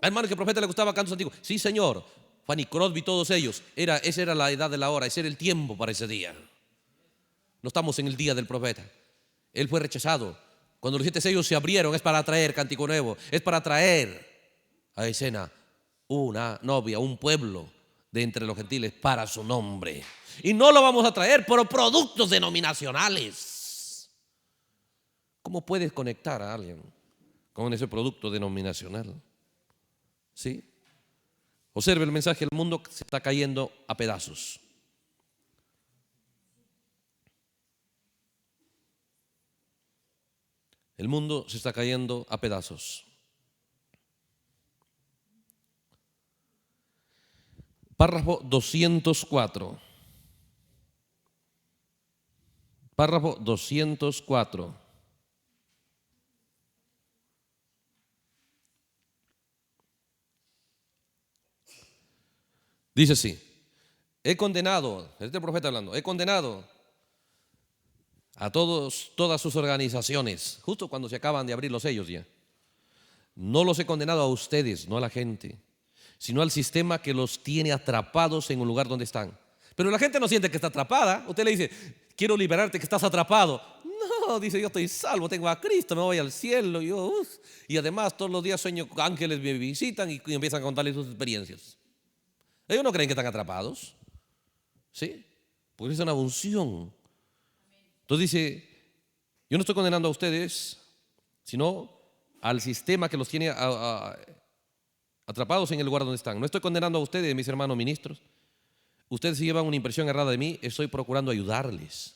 Hermano, que al profeta le gustaba cantos antiguos. Sí, señor. Fanny Crosby, todos ellos. Esa era la edad de la hora, ese era el tiempo para ese día. No estamos en el día del profeta. Él fue rechazado. Cuando los 7 sellos se abrieron, es para traer cántico nuevo, es para traer a escena una novia, un pueblo de entre los gentiles para su nombre. Y no lo vamos a traer por productos denominacionales. ¿Cómo puedes conectar a alguien con ese producto denominacional? ¿Sí? Observe el mensaje, el mundo se está cayendo a pedazos. El mundo se está cayendo a pedazos. Párrafo 204. Párrafo 204. Dice así: he condenado, este profeta hablando, he condenado a todas sus organizaciones, justo cuando se acaban de abrir los sellos ya. No los he condenado a ustedes, no a la gente, sino al sistema que los tiene atrapados en un lugar donde están. Pero la gente no siente que está atrapada. Usted le dice, quiero liberarte, que estás atrapado. No, dice, yo estoy salvo, tengo a Cristo, me voy al cielo. Y además todos los días sueño que ángeles me visitan y empiezan a contarles sus experiencias. Ellos no creen que están atrapados. ¿Sí? Porque es una unción. Entonces dice, yo no estoy condenando a ustedes, sino al sistema que los tiene atrapados en el lugar donde están. No estoy condenando a ustedes, mis hermanos ministros. Ustedes se llevan una impresión errada de mí, estoy procurando ayudarles.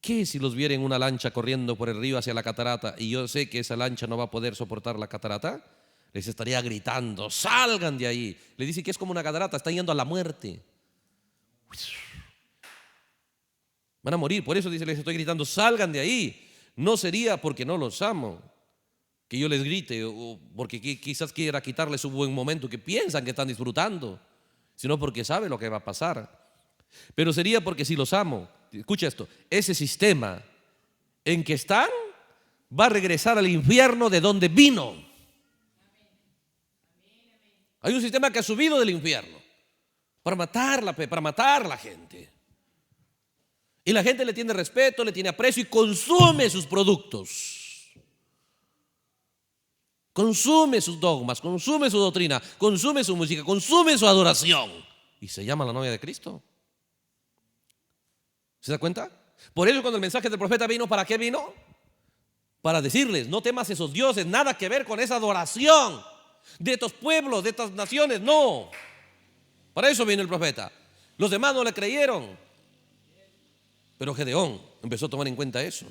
¿Qué si los viera en una lancha corriendo por el río hacia la catarata y yo sé que esa lancha no va a poder soportar la catarata? Les estaría gritando, salgan de ahí. Le dice que es como una catarata, están yendo a la muerte. Van a morir, por eso dice, les estoy gritando, salgan de ahí. No sería porque no los amo que yo les grite, o porque quizás quiera quitarles su buen momento que piensan que están disfrutando, sino porque sabe lo que va a pasar. Pero sería porque si los amo, escucha esto, ese sistema en que están va a regresar al infierno de donde vino. Hay un sistema que ha subido del infierno para matar a la gente. Y la gente le tiene respeto, le tiene aprecio y consume sus productos. Consume sus dogmas, consume su doctrina, consume su música, consume su adoración. y se llama la novia de Cristo. ¿Se da cuenta? Por eso cuando el mensaje del profeta vino, ¿para qué vino? Para decirles, no temas esos dioses, nada que ver con esa adoración de estos pueblos, de estas naciones, no. Para eso vino el profeta. Los demás no le creyeron, pero Gedeón empezó a tomar en cuenta eso.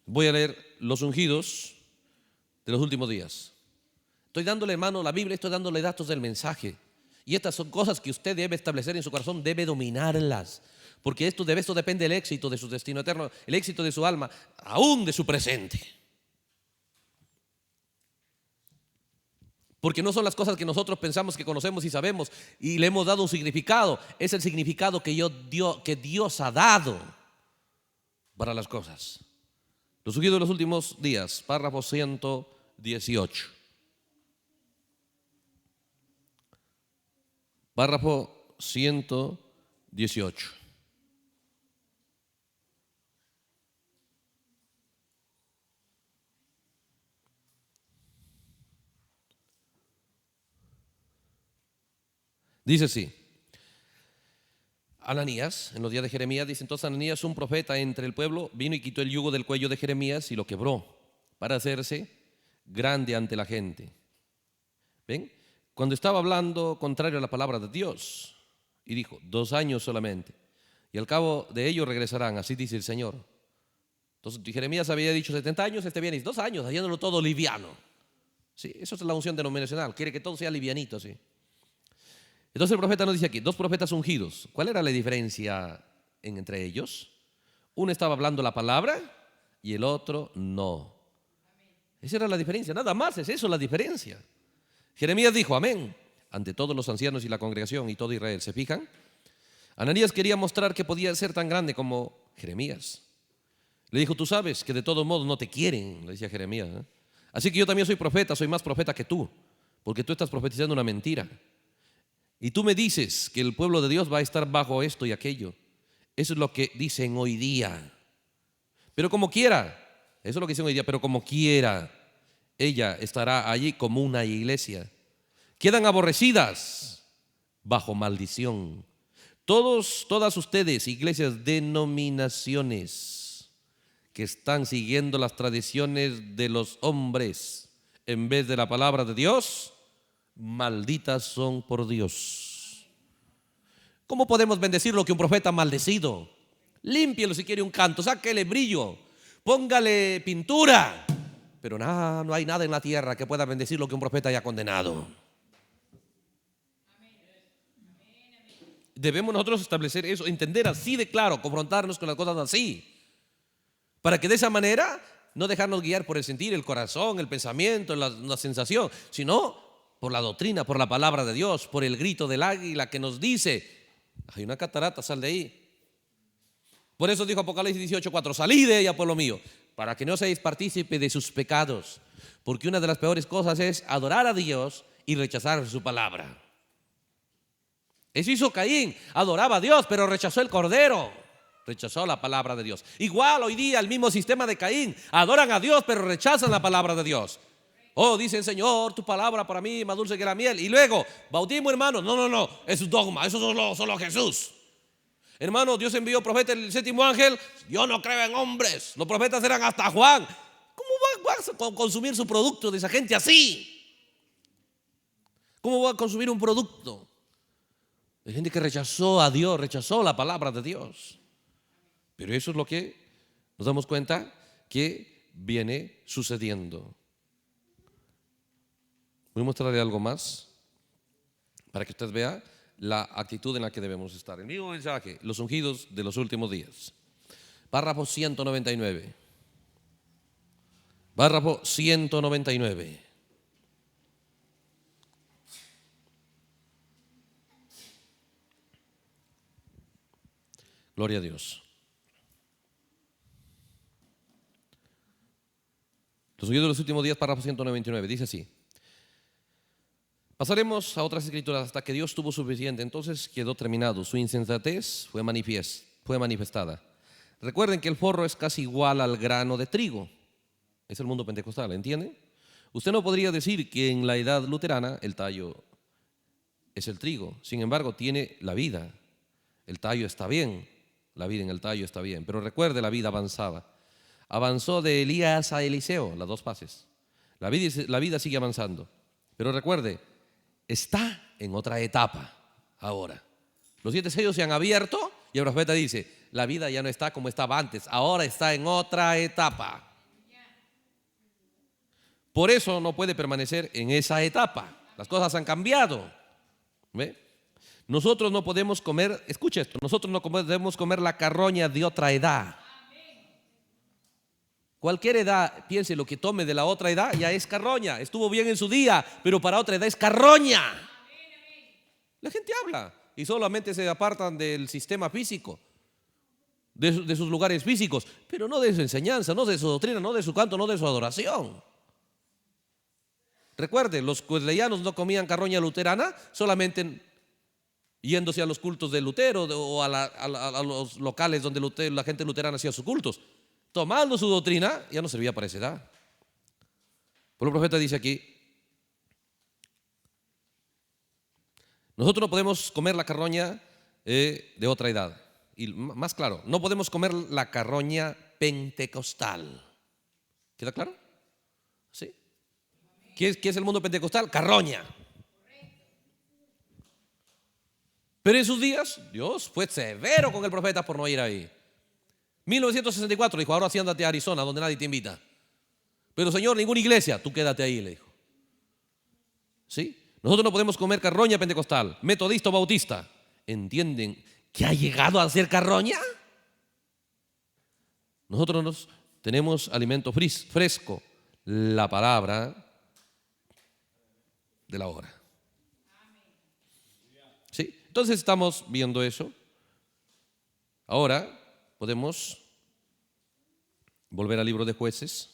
Voy a leer los ungidos de los últimos días. Estoy dándole, hermano, la Biblia, estoy dándole datos del mensaje. Y estas son cosas que usted debe establecer en su corazón, debe dominarlas. Porque de esto depende el éxito de su destino eterno, el éxito de su alma, aún de su presente. Porque no son las cosas que nosotros pensamos que conocemos y sabemos y le hemos dado un significado. Es el significado que Dios ha dado para las cosas. Los ungidos de los últimos días, párrafo 118. Párrafo 118. Dice así: Ananías, en los días de Jeremías, dice entonces Ananías, un profeta entre el pueblo, vino y quitó el yugo del cuello de Jeremías y lo quebró para hacerse grande ante la gente. ¿Ven? Cuando estaba hablando contrario a la palabra de Dios, y dijo, 2 años solamente, y al cabo de ellos regresarán, así dice el Señor. Entonces Jeremías había dicho 70 años, este viene y 2 años, haciéndolo todo liviano. Sí, eso es la unción denominacional, quiere que todo sea livianito, sí. Entonces el profeta nos dice aquí, 2 profetas ungidos. ¿Cuál era la diferencia entre ellos? Uno estaba hablando la palabra y el otro no. Esa era la diferencia, nada más es eso la diferencia. Jeremías dijo, amén, ante todos los ancianos y la congregación y todo Israel. ¿Se fijan? Ananías quería mostrar que podía ser tan grande como Jeremías. Le dijo, tú sabes que de todos modos no te quieren, le decía Jeremías, ¿eh? Así que yo también soy profeta, soy más profeta que tú, porque tú estás profetizando una mentira. Y tú me dices que el pueblo de Dios va a estar bajo esto y aquello. Eso es lo que dicen hoy día. Pero como quiera, eso es lo que dicen hoy día, pero como quiera, ella estará allí como una iglesia. Quedan aborrecidas bajo maldición. Todas ustedes, iglesias, denominaciones, que están siguiendo las tradiciones de los hombres en vez de la palabra de Dios, malditas son por Dios. ¿Cómo podemos bendecir lo que un profeta ha maldecido? Límpielo si quiere un canto, sáquele brillo, póngale pintura. Pero no hay nada en la tierra que pueda bendecir lo que un profeta haya condenado. Debemos nosotros establecer eso, entender así de claro, confrontarnos con las cosas así, para que de esa manera no dejarnos guiar por el sentir, el corazón, el pensamiento, la sensación, sino por la doctrina, por la palabra de Dios, por el grito del águila que nos dice, hay una catarata, sal de ahí. Por eso dijo Apocalipsis 18:4, salid de ella, pueblo mío, para que no seáis partícipe de sus pecados, porque una de las peores cosas es adorar a Dios y rechazar su palabra. Eso hizo Caín, adoraba a Dios, pero rechazó el cordero, rechazó la palabra de Dios. Igual hoy día el mismo sistema de Caín, adoran a Dios, pero rechazan la palabra de Dios. Oh, dicen, Señor, tu palabra para mí más dulce que la miel. Y luego, bautismo, hermano, no, eso es dogma, eso solo Jesús. Hermano, Dios envió profeta el 7º ángel. Yo no creo en hombres. Los profetas eran hasta Juan. ¿Cómo vas a consumir su producto de esa gente así? ¿Cómo va a consumir un producto de gente que rechazó a Dios, rechazó la palabra de Dios? Pero eso es lo que nos damos cuenta que viene sucediendo. Voy a mostrarle algo más para que usted vea la actitud en la que debemos estar. El mismo mensaje, los ungidos de los últimos días. Párrafo 199. Párrafo 199. Gloria a Dios. Los ungidos de los últimos días, párrafo 199, dice así. Pasaremos a otras escrituras hasta que Dios tuvo suficiente, entonces quedó terminado. Su insensatez fue manifiesta. fue manifestada. Recuerden que el forro es casi igual al grano de trigo. Es el mundo pentecostal, ¿entienden? Usted no podría decir que en la edad luterana el tallo es el trigo. Sin embargo, tiene la vida. El tallo está bien. La vida en el tallo está bien. Pero recuerde, la vida avanzaba. Avanzó de Elías a Eliseo, las dos fases. La vida sigue avanzando. Pero recuerde, está en otra etapa ahora. Los 7 sellos se han abierto y el profeta dice, la vida ya no está como estaba antes, ahora está en otra etapa. Por eso no puede permanecer en esa etapa. Las cosas han cambiado. ¿Ve? Nosotros no podemos comer, escucha esto, nosotros no podemos comer la carroña de otra edad. Cualquier edad, piense, lo que tome de la otra edad ya es carroña. Estuvo bien en su día, pero para otra edad es carroña. La gente habla y solamente se apartan del sistema físico, de sus lugares físicos, pero no de su enseñanza, no de su doctrina, no de su canto, no de su adoración. Recuerde, los wesleyanos no comían carroña luterana solamente yéndose a los cultos de Lutero o a los locales donde la gente luterana hacía sus cultos. Tomando su doctrina, ya no servía para esa edad. Por el profeta dice aquí, nosotros no podemos comer la carroña de otra edad. Y más claro, no podemos comer la carroña pentecostal. ¿Queda claro? ¿Sí? ¿Qué es el mundo pentecostal? Carroña. Pero en sus días, Dios fue severo con el profeta por no ir ahí. 1964 dijo, ahora sí ándate a Arizona, donde nadie te invita. Pero Señor, ninguna iglesia, tú quédate ahí, le dijo. ¿Sí? Nosotros no podemos comer carroña pentecostal, metodista o bautista. ¿Entienden que ha llegado a ser carroña? Nosotros tenemos alimento fresco, la palabra de la hora. ¿Sí? Entonces estamos viendo eso. Ahora podemos volver al libro de Jueces.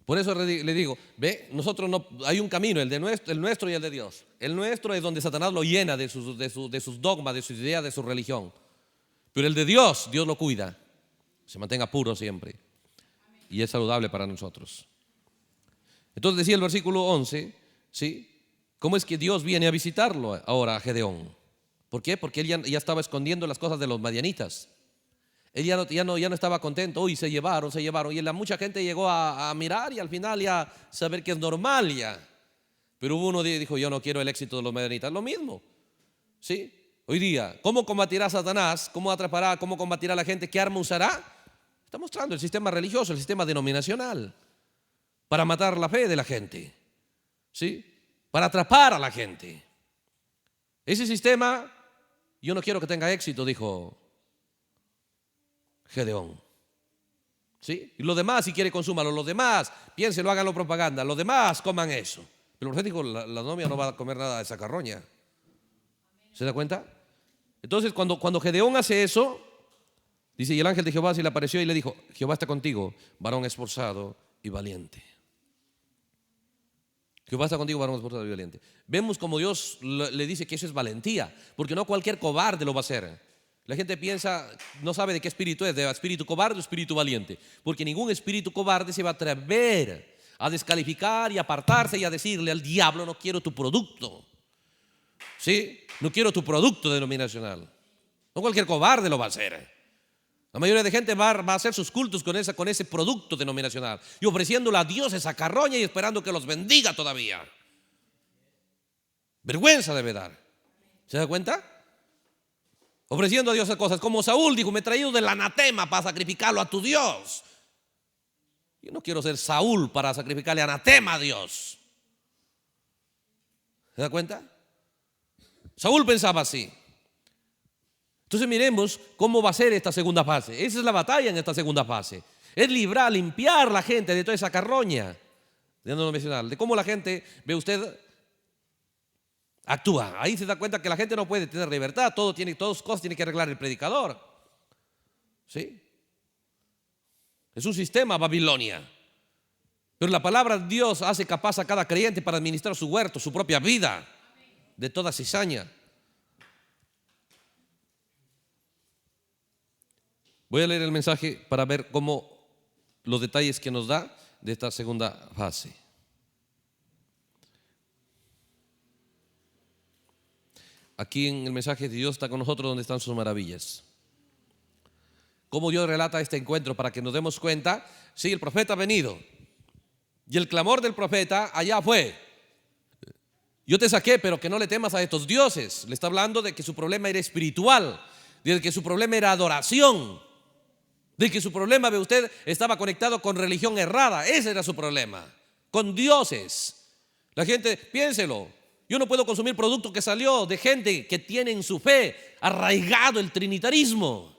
Por eso le digo, ve, nosotros no, hay un camino, el nuestro y el de Dios. El nuestro es donde Satanás lo llena de sus dogmas, de sus ideas, de su religión. Pero el de Dios, Dios lo cuida. Se mantenga puro siempre. Y es saludable para nosotros. Entonces decía el versículo 11, ¿sí? ¿Cómo es que Dios viene a visitarlo ahora a Gedeón? ¿Por qué? Porque él ya estaba escondiendo las cosas de los madianitas. Él ya no estaba contento. Uy, se llevaron. Y mucha gente llegó a mirar y al final ya saber que es normal ya. Pero hubo uno que dijo, yo no quiero el éxito de los madianitas. Lo mismo, ¿sí? Hoy día, ¿cómo combatirá Satanás? ¿Cómo atrapará? ¿Cómo combatirá a la gente? ¿Qué arma usará? Está mostrando el sistema religioso, el sistema denominacional, para matar la fe de la gente, ¿sí? Para atrapar a la gente. Ese sistema, yo no quiero que tenga éxito, dijo Gedeón. ¿Sí? Y los demás, si quiere, consúmalo. Los demás, piénselo, háganlo propaganda. Los demás, coman eso. Pero el profeta dijo, la novia no va a comer nada de esa carroña. ¿Se da cuenta? Entonces, cuando Gedeón hace eso, dice, y el ángel de Jehová se le apareció y le dijo, Jehová está contigo, varón esforzado y valiente. Jehová está contigo, varón esforzado y valiente. Vemos como Dios le dice que eso es valentía, porque no cualquier cobarde lo va a hacer. La gente piensa, no sabe de qué espíritu es, de espíritu cobarde o espíritu valiente, porque ningún espíritu cobarde se va a atrever a descalificar y apartarse y a decirle al diablo, no quiero tu producto. ¿Sí? No quiero tu producto denominacional. No cualquier cobarde lo va a hacer. La mayoría de gente va a hacer sus cultos con ese producto denominacional y ofreciéndole a Dios esa carroña y esperando que los bendiga todavía. Vergüenza debe dar. ¿Se da cuenta? Ofreciendo a Dios esas cosas, como Saúl dijo, me he traído del anatema para sacrificarlo a tu Dios. Yo no quiero ser Saúl para sacrificarle anatema a Dios. ¿Se da cuenta? Saúl pensaba así. Entonces miremos cómo va a ser esta segunda fase. Esa es la batalla en esta segunda fase. Es librar, limpiar la gente de toda esa carroña denominacional, de cómo la gente, ve usted, actúa. Ahí se da cuenta que la gente no puede tener libertad, todas cosas tiene que arreglar el predicador. ¿Sí? Es un sistema Babilonia. Pero la palabra de Dios hace capaz a cada creyente para administrar su huerto, su propia vida, de toda cizaña. Voy a leer el mensaje para ver cómo los detalles que nos da de esta segunda fase. Aquí en el mensaje de Dios está con nosotros donde están sus maravillas. Cómo Dios relata este encuentro para que nos demos cuenta. Sí, el profeta ha venido. Y el clamor del profeta allá fue: yo te saqué, pero que no le temas a estos dioses. Le está hablando de que su problema era espiritual, de que su problema era adoración, de que su problema, ve usted, estaba conectado con religión errada. Ese era su problema, con dioses. La gente, piénselo, yo no puedo consumir producto que salió de gente que tiene en su fe arraigado el trinitarismo.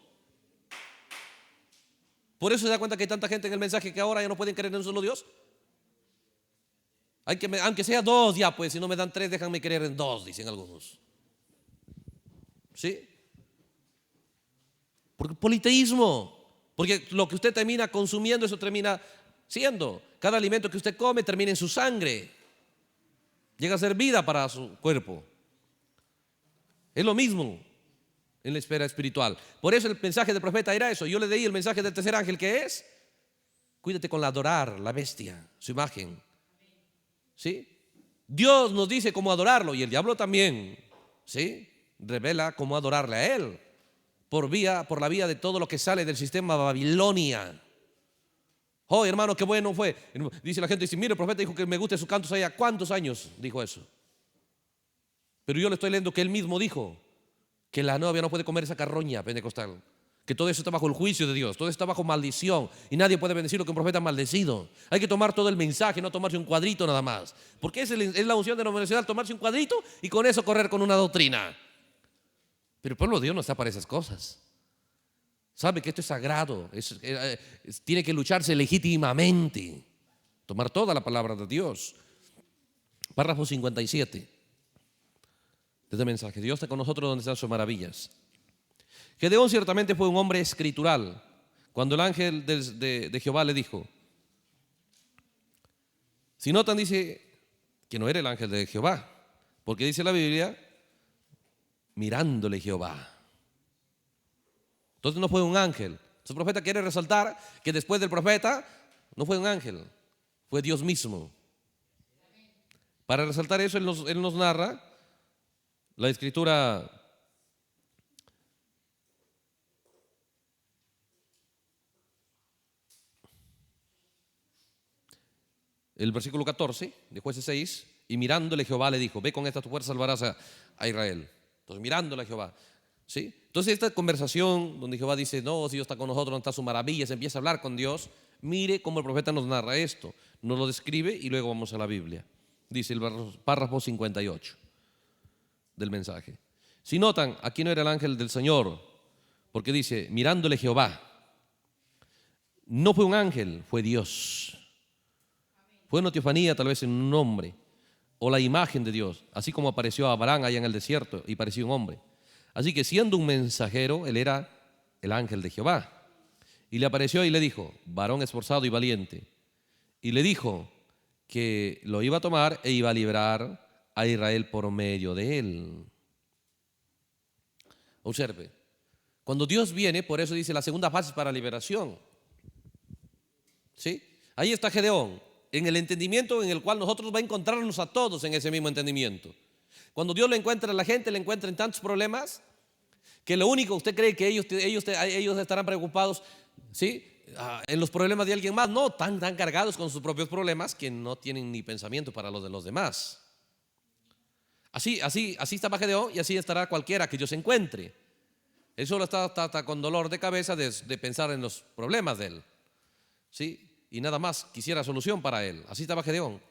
Por eso se da cuenta que hay tanta gente en el mensaje que ahora ya no pueden creer en un solo Dios. Aunque sea dos, ya pues, si no me dan tres, déjanme creer en dos, dicen algunos. ¿Sí? Porque politeísmo. Porque lo que usted termina consumiendo, eso termina siendo. Cada alimento que usted come termina en su sangre. Llega a ser vida para su cuerpo. Es lo mismo en la esfera espiritual. Por eso el mensaje del profeta era eso. Yo le leí el mensaje del tercer ángel, que es: cuídate con la adorar la bestia, su imagen. ¿Sí? Dios nos dice cómo adorarlo, y el diablo también, ¿sí? Revela cómo adorarle a él por la vía de todo lo que sale del sistema Babilonia. Oh, hermano, qué bueno fue. Dice la gente, dice, mire, el profeta dijo que me guste sus cantos allá. ¿Cuántos años dijo eso? Pero yo le estoy leyendo que él mismo dijo que la novia no puede comer esa carroña pentecostal, que todo eso está bajo el juicio de Dios, todo está bajo maldición, y nadie puede bendecir lo que un profeta ha maldecido. Hay que tomar todo el mensaje, no tomarse un cuadrito nada más, porque es la unción denominacional, tomarse un cuadrito y con eso correr con una doctrina. Pero el pueblo de Dios no está para esas cosas. Sabe que esto es sagrado, tiene que lucharse legítimamente, tomar toda la palabra de Dios. Párrafo 57 de este mensaje. Dios está con nosotros donde están sus maravillas. Gedeón ciertamente fue un hombre escritural. Cuando el ángel de Jehová le dijo, si notan, dice que no era el ángel de Jehová, porque dice la Biblia, mirándole Jehová. Entonces no fue un ángel. Entonces el profeta quiere resaltar que después del profeta no fue un ángel, fue Dios mismo. Para resaltar eso, él nos narra la escritura. El versículo 14 de Jueces 6, y mirándole Jehová le dijo, ve con esta tu fuerza salvarás a Israel. Entonces mirándole a Jehová, ¿sí? Entonces esta conversación donde Jehová dice, no, si Dios está con nosotros, no está su maravilla, se empieza a hablar con Dios. Mire cómo el profeta nos narra esto, nos lo describe y luego vamos a la Biblia. Dice el párrafo 58 del mensaje. Si notan, aquí no era el ángel del Señor, porque dice, mirándole Jehová. No fue un ángel, fue Dios. Fue una teofanía, tal vez en un hombre, o la imagen de Dios, así como apareció a Abraham allá en el desierto y parecía un hombre. Así que siendo un mensajero, él era el ángel de Jehová. Y le apareció y le dijo, varón esforzado y valiente. Y le dijo que lo iba a tomar e iba a librar a Israel por medio de él. Observe, cuando Dios viene, por eso dice la segunda fase es para liberación. ¿Sí? Ahí está Gedeón, en el entendimiento en el cual nosotros va a encontrarnos a todos en ese mismo entendimiento. Cuando Dios lo encuentra a la gente, le encuentra en tantos problemas que lo único, usted cree que ellos estarán preocupados, ¿sí? En los problemas de alguien más. No, tan cargados con sus propios problemas que no tienen ni pensamiento para los de los demás. Así estaba Gedeón y así estará cualquiera que Dios encuentre. Él solo está con dolor de cabeza de pensar en los problemas de él, ¿sí? Y nada más quisiera solución para él. Así estaba Gedeón.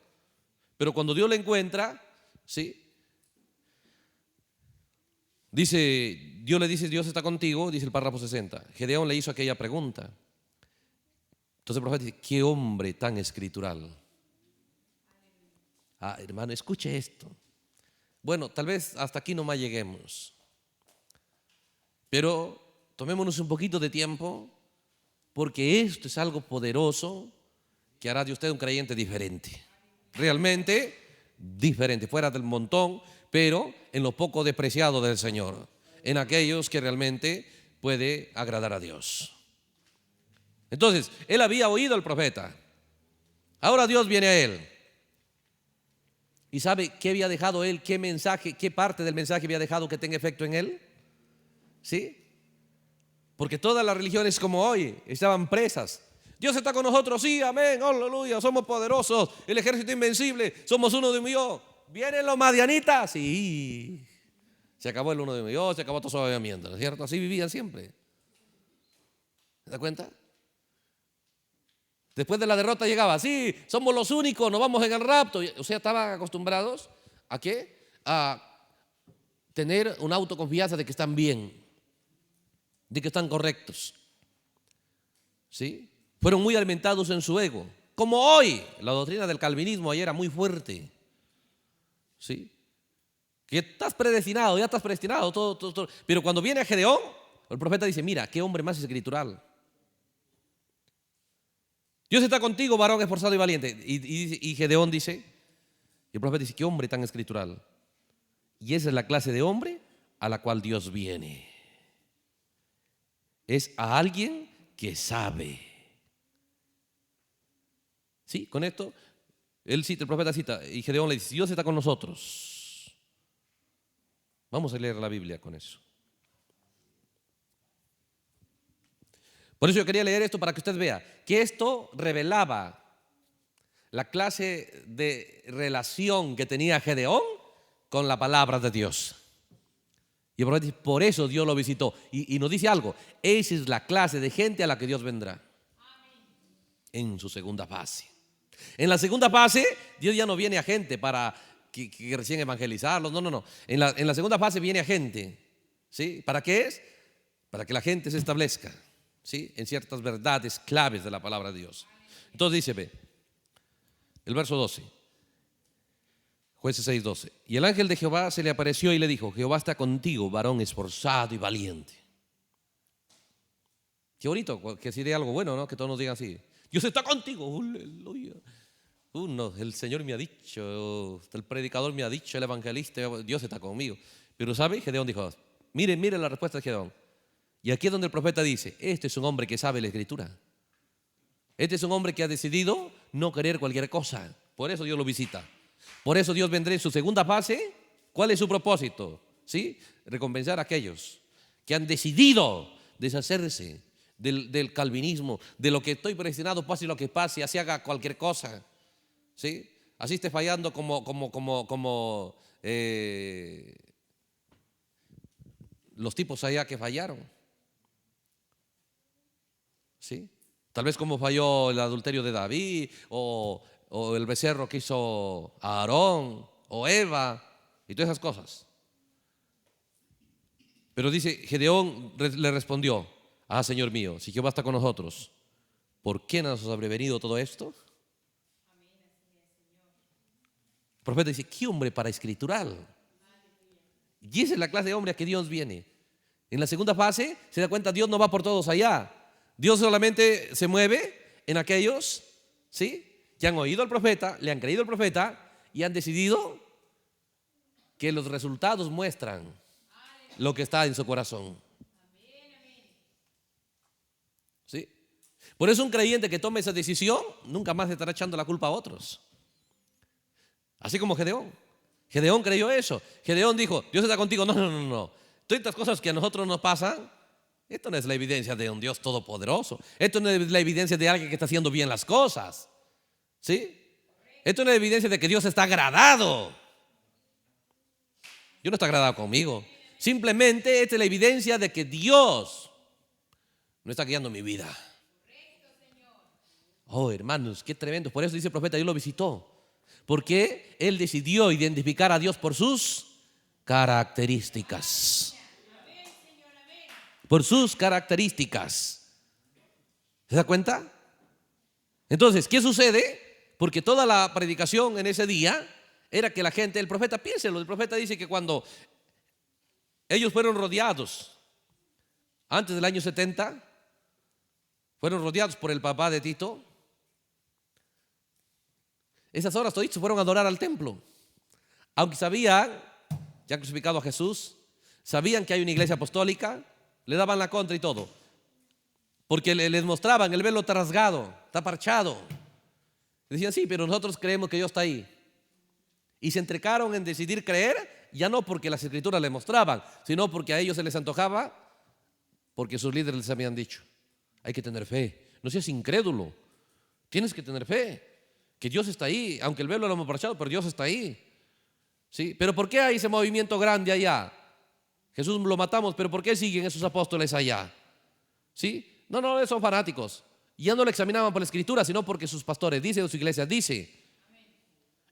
Pero cuando Dios le encuentra, ¿sí? Dios le dice, Dios está contigo, dice el párrafo 60. Gedeón le hizo aquella pregunta. Entonces el profeta dice, qué hombre tan escritural. Hermano, escuche esto. Bueno, tal vez hasta aquí nomás lleguemos. Pero tomémonos un poquito de tiempo porque esto es algo poderoso que hará de usted un creyente diferente, realmente diferente, fuera del montón, pero en lo poco despreciado del Señor, en aquellos que realmente puede agradar a Dios. Entonces, él había oído al profeta, ahora Dios viene a él. ¿Y sabe qué había dejado él? ¿Qué mensaje, qué parte del mensaje había dejado que tenga efecto en él? ¿Sí? Porque todas las religiones como hoy estaban presas. Dios está con nosotros, sí, amén, aleluya, somos poderosos, el ejército invencible, somos uno de un millón. Vienen los madianitas, sí. Se acabó el uno de un millón, se acabó todo su avivamiento, ¿no es cierto? Así vivían siempre. ¿Se da cuenta? Después de la derrota llegaba, sí, somos los únicos, nos vamos en el rapto. O sea, estaban acostumbrados ¿a qué? A tener una autoconfianza de que están bien, de que están correctos. ¿Sí? Fueron muy alimentados en su ego. Como hoy, la doctrina del calvinismo ayer era muy fuerte. ¿Sí? Que estás predestinado, ya estás predestinado, todo. Pero cuando viene a Gedeón, el profeta dice, mira, qué hombre más escritural. Dios está contigo, varón esforzado y valiente. Y Gedeón dice, y el profeta dice, qué hombre tan escritural. Y esa es la clase de hombre a la cual Dios viene. Es a alguien que sabe. Sí, con esto, él cita, el profeta cita, y Gedeón le dice, Dios está con nosotros. Vamos a leer la Biblia con eso. Por eso yo quería leer esto para que usted vea que esto revelaba la clase de relación que tenía Gedeón con la palabra de Dios. Y el profeta dice, por eso Dios lo visitó. Y nos dice algo, esa es la clase de gente a la que Dios vendrá en su segunda fase. En la segunda fase, Dios ya no viene a gente para que recién evangelizarlos, no. En la segunda fase viene a gente, ¿sí? ¿Para qué es? Para que la gente se establezca, ¿sí? En ciertas verdades claves de la palabra de Dios. Entonces dice, ve, el verso 12, Jueces 6:12. Y el ángel de Jehová se le apareció y le dijo, Jehová está contigo, varón esforzado y valiente. Qué bonito, que sería algo bueno, ¿no? Que todos nos digan así, Dios está contigo, aleluya. No, el Señor me ha dicho, el predicador me ha dicho, el evangelista, Dios está conmigo. Pero ¿sabe? Gedeón dijo, miren la respuesta de Gedeón. Y aquí es donde el profeta dice, este es un hombre que sabe la escritura. Este es un hombre que ha decidido no querer cualquier cosa. Por eso Dios lo visita. Por eso Dios vendrá en su segunda fase. ¿Cuál es su propósito? ¿Sí? Recompensar a aquellos que han decidido deshacerse del calvinismo, de lo que estoy predestinado, pase lo que pase, así haga cualquier cosa. ¿Sí? Así esté fallando como los tipos allá que fallaron. ¿Sí? Tal vez como falló el adulterio de David o el becerro que hizo Aarón o Eva y todas esas cosas. Pero dice, Gedeón le respondió, Señor mío, si Jehová está con nosotros, ¿por qué nos ha sobrevenido todo esto? El profeta dice, ¿qué hombre para escritural? Y esa es la clase de hombre a que Dios viene. En la segunda fase se da cuenta, Dios no va por todos allá. Dios solamente se mueve en aquellos, ¿sí?, que han oído al profeta, le han creído al profeta y han decidido que los resultados muestran lo que está en su corazón. ¿Sí? Por eso un creyente que tome esa decisión nunca más estará echando la culpa a otros. Así como Gedeón. Gedeón creyó eso. Gedeón dijo, Dios está contigo. No. Todas estas cosas que a nosotros nos pasan, esto no es la evidencia de un Dios todopoderoso. Esto no es la evidencia de alguien que está haciendo bien las cosas. ¿Sí? Esto no es evidencia de que Dios está agradado. Dios no está agradado conmigo. Simplemente esta es la evidencia de que Dios no está guiando mi vida. Oh, hermanos, qué tremendo. Por eso dice el profeta, Dios lo visitó. Porque él decidió identificar a Dios por sus características. Por sus características. ¿Se da cuenta? Entonces, ¿qué sucede? Porque toda la predicación en ese día era que la gente, el profeta, piénselo, el profeta dice que cuando ellos fueron rodeados antes del año 70, fueron rodeados por el papá de Tito. Esas horas toditos fueron a adorar al templo. Aunque sabían, ya han crucificado a Jesús, sabían que hay una iglesia apostólica, le daban la contra y todo. Porque les mostraban el velo está rasgado, está parchado. Decían, sí, pero nosotros creemos que Dios está ahí. Y se entregaron en decidir creer, ya no porque las escrituras les mostraban, sino porque a ellos se les antojaba, porque sus líderes les habían dicho. Hay que tener fe, no seas incrédulo, tienes que tener fe, que Dios está ahí, aunque el velo lo hemos parchado, pero Dios está ahí. ¿Sí? Pero ¿por qué hay ese movimiento grande allá? Jesús lo matamos, pero ¿por qué siguen esos apóstoles allá? ¿Sí? No, son fanáticos. Ya no lo examinaban por la escritura, sino porque sus pastores dicen, su iglesia dice.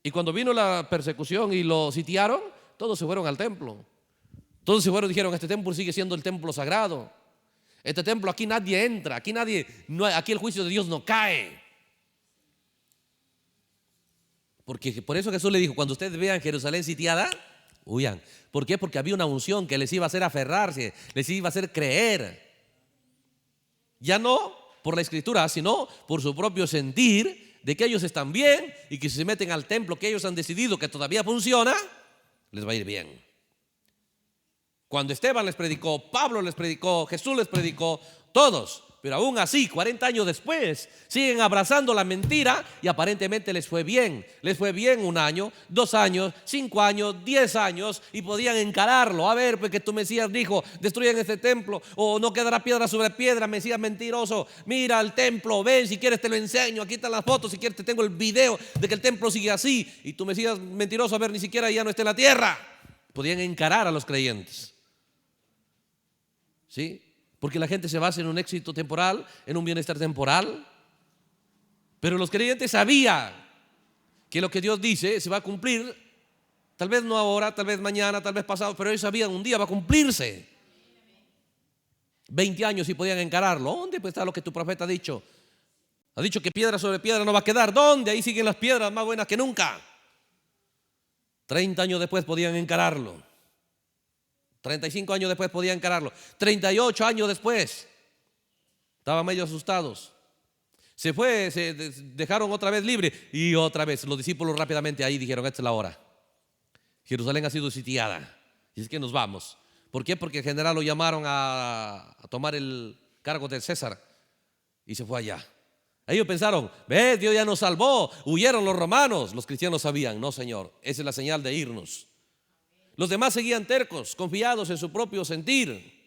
Y cuando vino la persecución y lo sitiaron, todos se fueron al templo. Todos se fueron y dijeron, este templo sigue siendo el templo sagrado. Este templo aquí nadie entra, aquí el juicio de Dios no cae. Porque por eso Jesús le dijo, cuando ustedes vean Jerusalén sitiada, huyan. ¿Por qué? Porque había una unción que les iba a hacer aferrarse, les iba a hacer creer. Ya no por la escritura, sino por su propio sentir de que ellos están bien y que si se meten al templo que ellos han decidido que todavía funciona, les va a ir bien. Cuando Esteban les predicó, Pablo les predicó, Jesús les predicó, todos, pero aún así 40 años después siguen abrazando la mentira y aparentemente les fue bien. Les fue bien 1 año, 2 años, 5 años, 10 años y podían encararlo. A ver, porque tu Mesías dijo, destruyan este templo o no quedará piedra sobre piedra. Mesías mentiroso, mira el templo, ven, si quieres te lo enseño, aquí están las fotos, si quieres te tengo el video de que el templo sigue así. Y tu Mesías mentiroso, a ver, ni siquiera ya no está en la tierra. Podían encarar a los creyentes. ¿Sí? Porque la gente se basa en un éxito temporal, en un bienestar temporal. Pero los creyentes sabían que lo que Dios dice se va a cumplir. Tal vez no ahora, tal vez mañana, tal vez pasado, pero ellos sabían un día va a cumplirse. 20 años y podían encararlo. ¿Dónde pues está lo que tu profeta ha dicho? Ha dicho que piedra sobre piedra no va a quedar. ¿Dónde? Ahí siguen las piedras más buenas que nunca. 30 años después podían encararlo. 35 años después podían encararlo. 38 años después estaban medio asustados. Se dejaron otra vez libre. Y otra vez los discípulos rápidamente ahí dijeron, esta es la hora. Jerusalén ha sido sitiada y es que nos vamos. ¿Por qué? Porque el general lo llamaron a tomar el cargo del César y se fue allá. Ellos pensaron, ves, Dios ya nos salvó, huyeron los romanos. Los cristianos sabían, no señor, esa es la señal de irnos. Los demás seguían tercos, confiados en su propio sentir.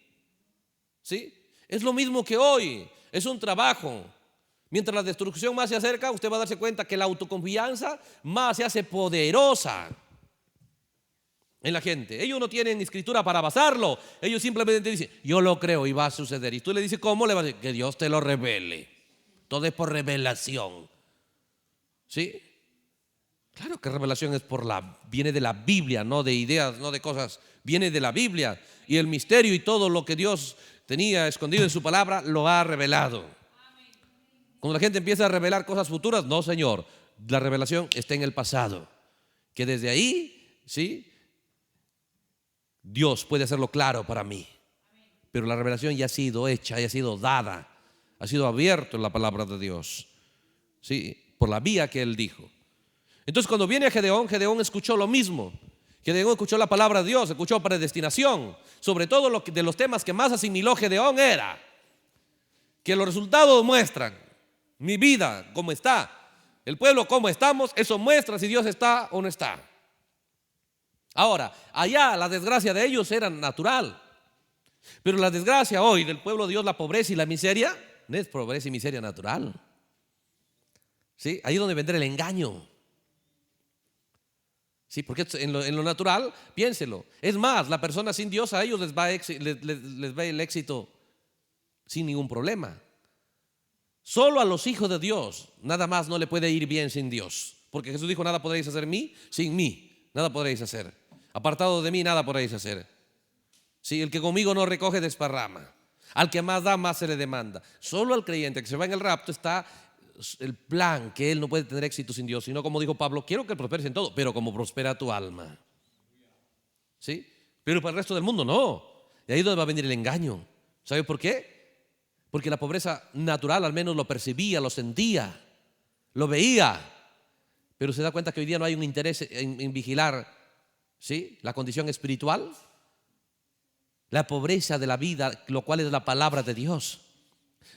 ¿Sí? Es lo mismo que hoy, es un trabajo. Mientras la destrucción más se acerca, usted va a darse cuenta que la autoconfianza más se hace poderosa en la gente. Ellos no tienen escritura para basarlo. Ellos simplemente dicen, yo lo creo y va a suceder. Y tú le dices, ¿cómo? Le va a decir, que Dios te lo revele. Todo es por revelación. ¿Sí? Claro que revelación viene de la Biblia, no de ideas, no de cosas. Viene de la Biblia. Y el misterio y todo lo que Dios tenía escondido en su palabra lo ha revelado. Cuando la gente empieza a revelar cosas futuras, no señor, la revelación está en el pasado. Que desde ahí, ¿sí? Dios puede hacerlo claro para mí. Pero la revelación ya ha sido hecha, ya ha sido dada, ha sido abierto en la palabra de Dios, ¿sí? Por la vía que Él dijo. Entonces cuando viene Gedeón, Gedeón escuchó lo mismo. Gedeón escuchó la palabra de Dios, escuchó predestinación. Sobre todo de los temas que más asimiló Gedeón era que los resultados muestran mi vida cómo está, el pueblo cómo estamos, eso muestra si Dios está o no está. Ahora, allá la desgracia de ellos era natural, pero la desgracia hoy del pueblo de Dios, la pobreza y la miseria, no es pobreza y miseria natural. ¿Sí? Ahí es donde vendrá el engaño. Sí, porque en lo natural, piénselo. Es más, la persona sin Dios a ellos les va el éxito sin ningún problema. Solo a los hijos de Dios nada más no le puede ir bien sin Dios. Porque Jesús dijo, nada podréis hacer sin mí. Nada podréis hacer. Apartado de mí, nada podréis hacer. Sí, el que conmigo no recoge, desparrama. Al que más da, más se le demanda. Solo al creyente que se va en el rapto está el plan, que él no puede tener éxito sin Dios, sino como dijo Pablo, quiero que prosperes en todo, pero como prospera tu alma. ¿Sí? Pero para el resto del mundo no. Y ahí es donde va a venir el engaño. ¿Sabe por qué? Porque la pobreza natural al menos lo percibía, lo sentía, lo veía. Pero se da cuenta que hoy día no hay un interés en vigilar, ¿sí?, la condición espiritual. La pobreza de la vida, lo cual es la palabra de Dios.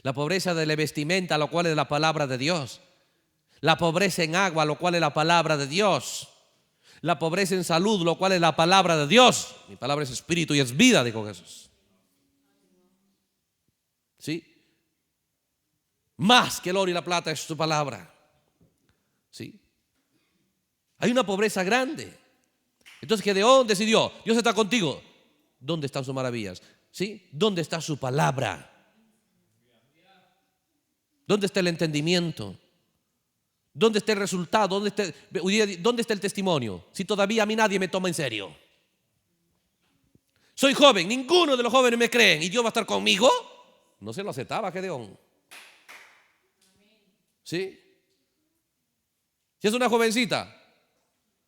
La pobreza de la vestimenta, lo cual es la palabra de Dios. La pobreza en agua, lo cual es la palabra de Dios. La pobreza en salud, lo cual es la palabra de Dios. Mi palabra es espíritu y es vida, dijo Jesús. ¿Sí? Más que el oro y la plata es su palabra. ¿Sí? Hay una pobreza grande. Entonces Gedeón decidió, Dios está contigo. ¿Dónde están sus maravillas? ¿Sí? ¿Dónde está su palabra? ¿Dónde está el entendimiento? ¿Dónde está el resultado? ¿Dónde está el testimonio? Si todavía a mí nadie me toma en serio. Soy joven, ninguno de los jóvenes me creen y Dios va a estar conmigo. No se lo aceptaba Gedeón. ¿Sí? Si es una jovencita,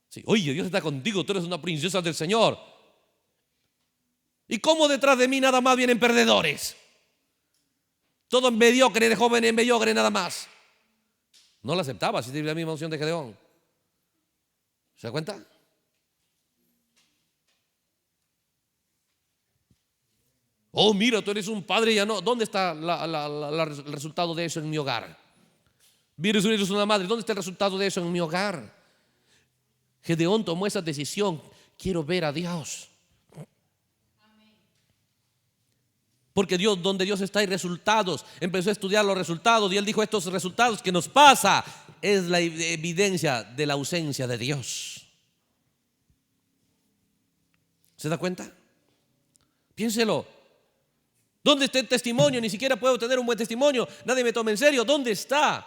sí, oye, Dios está contigo, tú eres una princesa del Señor. ¿Y cómo detrás de mí nada más vienen perdedores? Todos mediocres, de jóvenes mediocres nada más. No la aceptaba, si tiene la misma unción de Gedeón. ¿Se da cuenta? Oh, mira, tú eres un padre, ya no. ¿Dónde está el resultado de eso en mi hogar? Mira, tú eres una madre, ¿dónde está el resultado de eso en mi hogar? Gedeón tomó esa decisión. Quiero ver a Dios. Porque Dios, donde Dios está hay resultados. Empezó a estudiar los resultados y él dijo, estos resultados que nos pasa es la evidencia de la ausencia de Dios. ¿Se da cuenta? Piénselo. ¿Dónde está el testimonio? Ni siquiera puedo tener un buen testimonio. Nadie me toma en serio. ¿Dónde está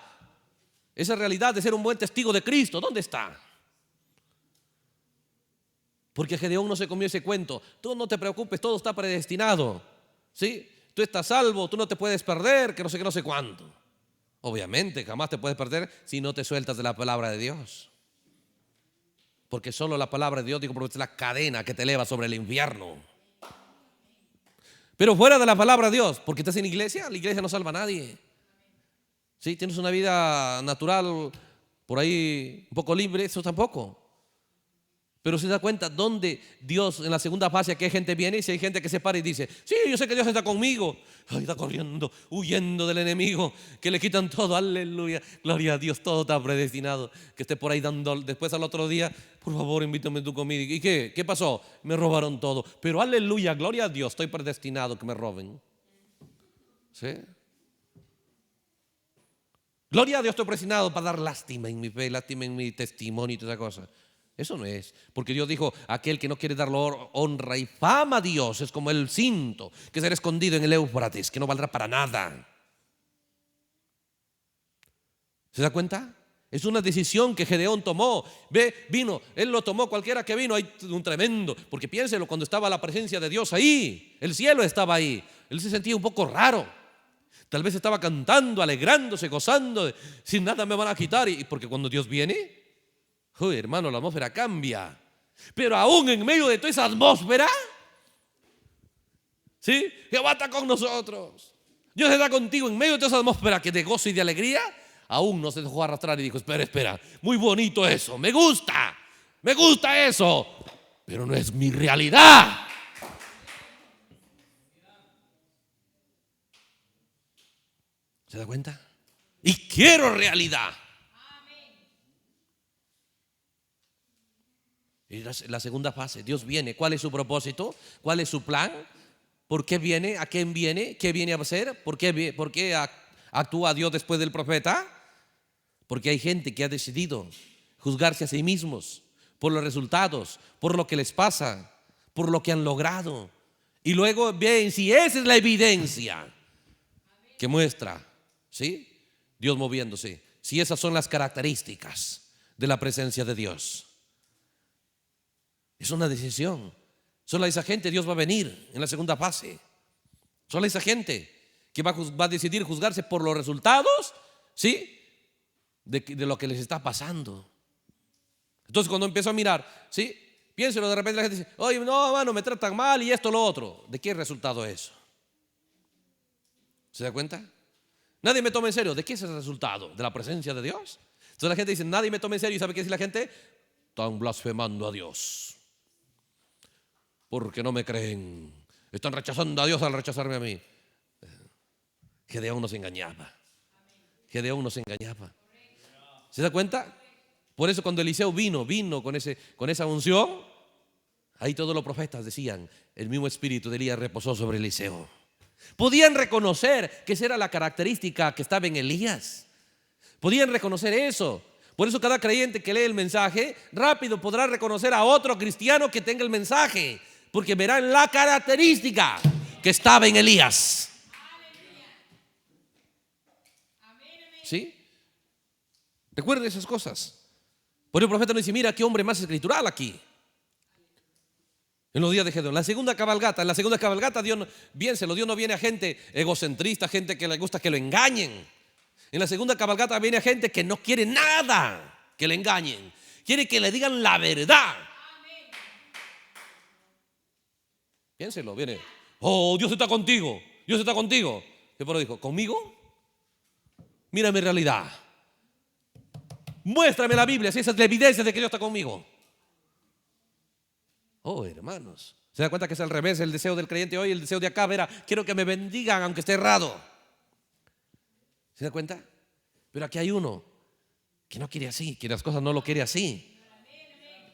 esa realidad de ser un buen testigo de Cristo? ¿Dónde está? Porque Gedeón no se comió ese cuento. Tú no te preocupes, todo está predestinado. ¿Sí? Tú estás salvo, tú no te puedes perder, que no sé qué, no sé cuánto. Obviamente, jamás te puedes perder si no te sueltas de la palabra de Dios. Porque solo la palabra de Dios, digo, porque es la cadena que te eleva sobre el infierno. Pero fuera de la palabra de Dios, porque estás en la iglesia no salva a nadie. ¿Sí? Tienes una vida natural por ahí un poco libre, eso tampoco. Pero se da cuenta dónde Dios en la segunda fase, que gente viene y si hay gente que se para y dice, sí, yo sé que Dios está conmigo. Ay, está corriendo, huyendo del enemigo, que le quitan todo, aleluya, gloria a Dios, todo está predestinado. Que esté por ahí dando, después al otro día, por favor, invítame tu comida. ¿Y qué? ¿Qué pasó? Me robaron todo. Pero aleluya, gloria a Dios, estoy predestinado que me roben. ¿Sí? Gloria a Dios, estoy predestinado para dar lástima en mi fe, lástima en mi testimonio y toda esa cosa. Eso no es, porque Dios dijo, aquel que no quiere dar honra y fama a Dios es como el cinto que será escondido en el Éufrates, que no valdrá para nada. ¿Se da cuenta? Es una decisión que Gedeón tomó. Vino, él lo tomó, cualquiera que vino, hay un tremendo, porque piénselo, cuando estaba la presencia de Dios ahí, el cielo estaba ahí, él se sentía un poco raro. Tal vez estaba cantando, alegrándose, gozando, sin nada me van a quitar, y porque cuando Dios viene, uy, hermano, la atmósfera cambia. Pero aún en medio de toda esa atmósfera, ¿sí? Jehová está con nosotros. Dios está contigo en medio de toda esa atmósfera que de gozo y de alegría. Aún no se dejó arrastrar y dijo, espera, muy bonito eso, me gusta eso, pero no es mi realidad. ¿Se da cuenta? Y quiero realidad. Y la segunda fase, Dios viene. ¿Cuál es su propósito? ¿Cuál es su plan? ¿Por qué viene? ¿A quién viene? ¿Qué viene a hacer? ¿Por qué actúa Dios después del profeta? Porque hay gente que ha decidido juzgarse a sí mismos por los resultados, por lo que les pasa, por lo que han logrado. Y luego ven si esa es la evidencia que muestra, ¿sí?, Dios moviéndose. Si esas son las características de la presencia de Dios. Es una decisión. Solo a esa gente Dios va a venir en la segunda fase. Solo a esa gente que va a decidir juzgarse por los resultados, ¿sí?, de lo que les está pasando. Entonces cuando empiezo a mirar, ¿sí?, piénselo, de repente la gente dice, oye, no, hermano, me tratan mal y esto, lo otro. ¿De qué resultado es eso? ¿Se da cuenta? Nadie me toma en serio. ¿De qué es el resultado? ¿De la presencia de Dios? Entonces la gente dice, nadie me toma en serio. ¿Y sabe qué dice la gente? Están blasfemando a Dios, porque no me creen. Están rechazando a Dios al rechazarme a mí. Gedeón nos engañaba. Gedeón nos engañaba. ¿Se da cuenta? Por eso cuando Eliseo vino con esa unción, ahí todos los profetas decían, el mismo espíritu de Elías reposó sobre Eliseo. Podían reconocer que esa era la característica que estaba en Elías. Podían reconocer eso. Por eso cada creyente que lee el mensaje rápido podrá reconocer a otro cristiano que tenga el mensaje, porque verán la característica que estaba en Elías. ¿Sí? Recuerden esas cosas. Por eso el profeta nos dice, mira qué hombre más escritural aquí. En los días de Gedeón. En la segunda cabalgata Dios no viene a gente egocentrista, gente que le gusta que lo engañen. En la segunda cabalgata viene a gente que no quiere nada que le engañen. Quiere que le digan la verdad. Piénselo, viene. Oh, Dios está contigo. Dios está contigo. ¿Qué Pablo dijo? ¿Conmigo? Mira mi realidad. Muéstrame la Biblia, si esa es la evidencia de que Dios está conmigo. Oh, hermanos, ¿se da cuenta que es al revés el deseo del creyente hoy? El deseo de acá era, quiero que me bendigan aunque esté errado. ¿Se da cuenta? Pero aquí hay uno que no quiere así, que las cosas no lo quiere así.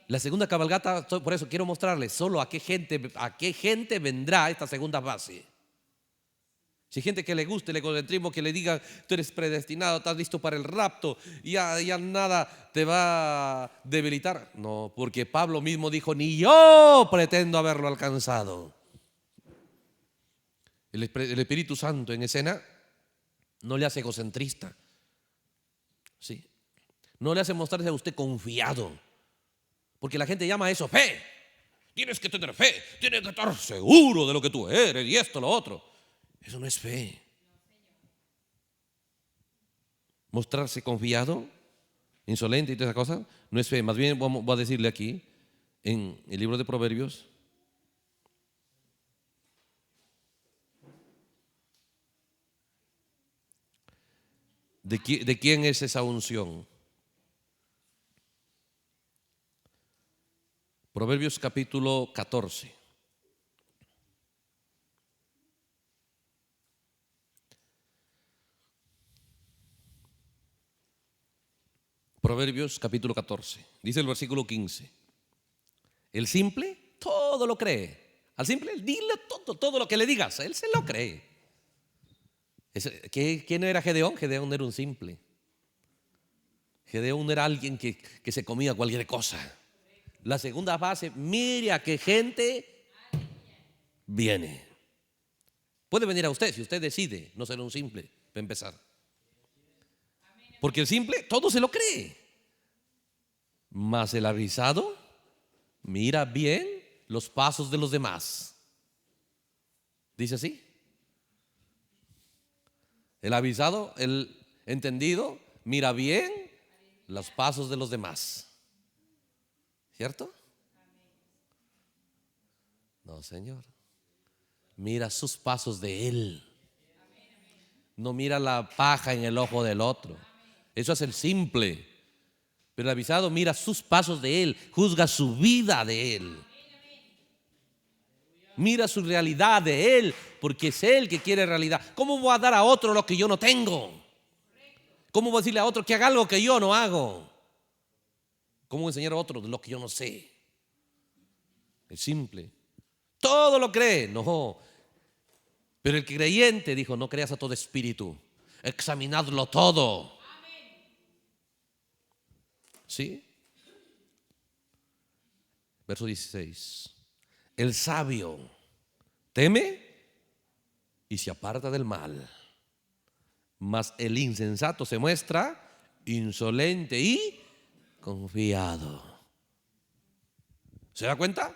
La segunda cabalgata, por eso quiero mostrarles solo a qué gente vendrá esta segunda fase. Si hay gente que le guste el egocentrismo, que le diga, tú eres predestinado, estás listo para el rapto, y ya nada te va a debilitar. No, porque Pablo mismo dijo, ni yo pretendo haberlo alcanzado. El Espíritu Santo en escena no le hace egocentrista. ¿Sí? No le hace mostrarse a usted confiado. Porque la gente llama a eso fe. Tienes que tener fe, tienes que estar seguro de lo que tú eres y esto, lo otro. Eso no es fe. Mostrarse confiado, insolente y todas esas cosas, no es fe. Más bien voy a decirle aquí, en el libro de Proverbios, ¿de quién es esa unción? Proverbios capítulo 14. Proverbios capítulo 14. Dice el versículo 15. El simple todo lo cree. Al simple dile todo lo que le digas, él se lo cree. ¿Quién era Gedeón? Gedeón era un simple. Gedeón era alguien que se comía cualquier cosa. La segunda fase, mire a qué gente viene. Puede venir a usted si usted decide no ser un simple, para empezar. Porque el simple todo se lo cree. Mas el avisado mira bien los pasos de los demás. ¿Dice así? El avisado, el entendido, mira bien los pasos de los demás. ¿Cierto? No, Señor. Mira sus pasos de Él. No mira la paja en el ojo del otro. Eso es el simple. Pero el avisado mira sus pasos de Él, juzga su vida de Él. Mira su realidad de Él, porque es Él que quiere realidad. ¿Cómo voy a dar a otro lo que yo no tengo? ¿Cómo voy a decirle a otro que haga algo que yo no hago? ¿Cómo voy a enseñar a otro de lo que yo no sé? Es simple. Todo lo cree, no. Pero el creyente dijo, no creas a todo espíritu, examinadlo todo. ¿Sí? Verso 16. El sabio teme y se aparta del mal, mas el insensato se muestra insolente y confiado. ¿Se da cuenta?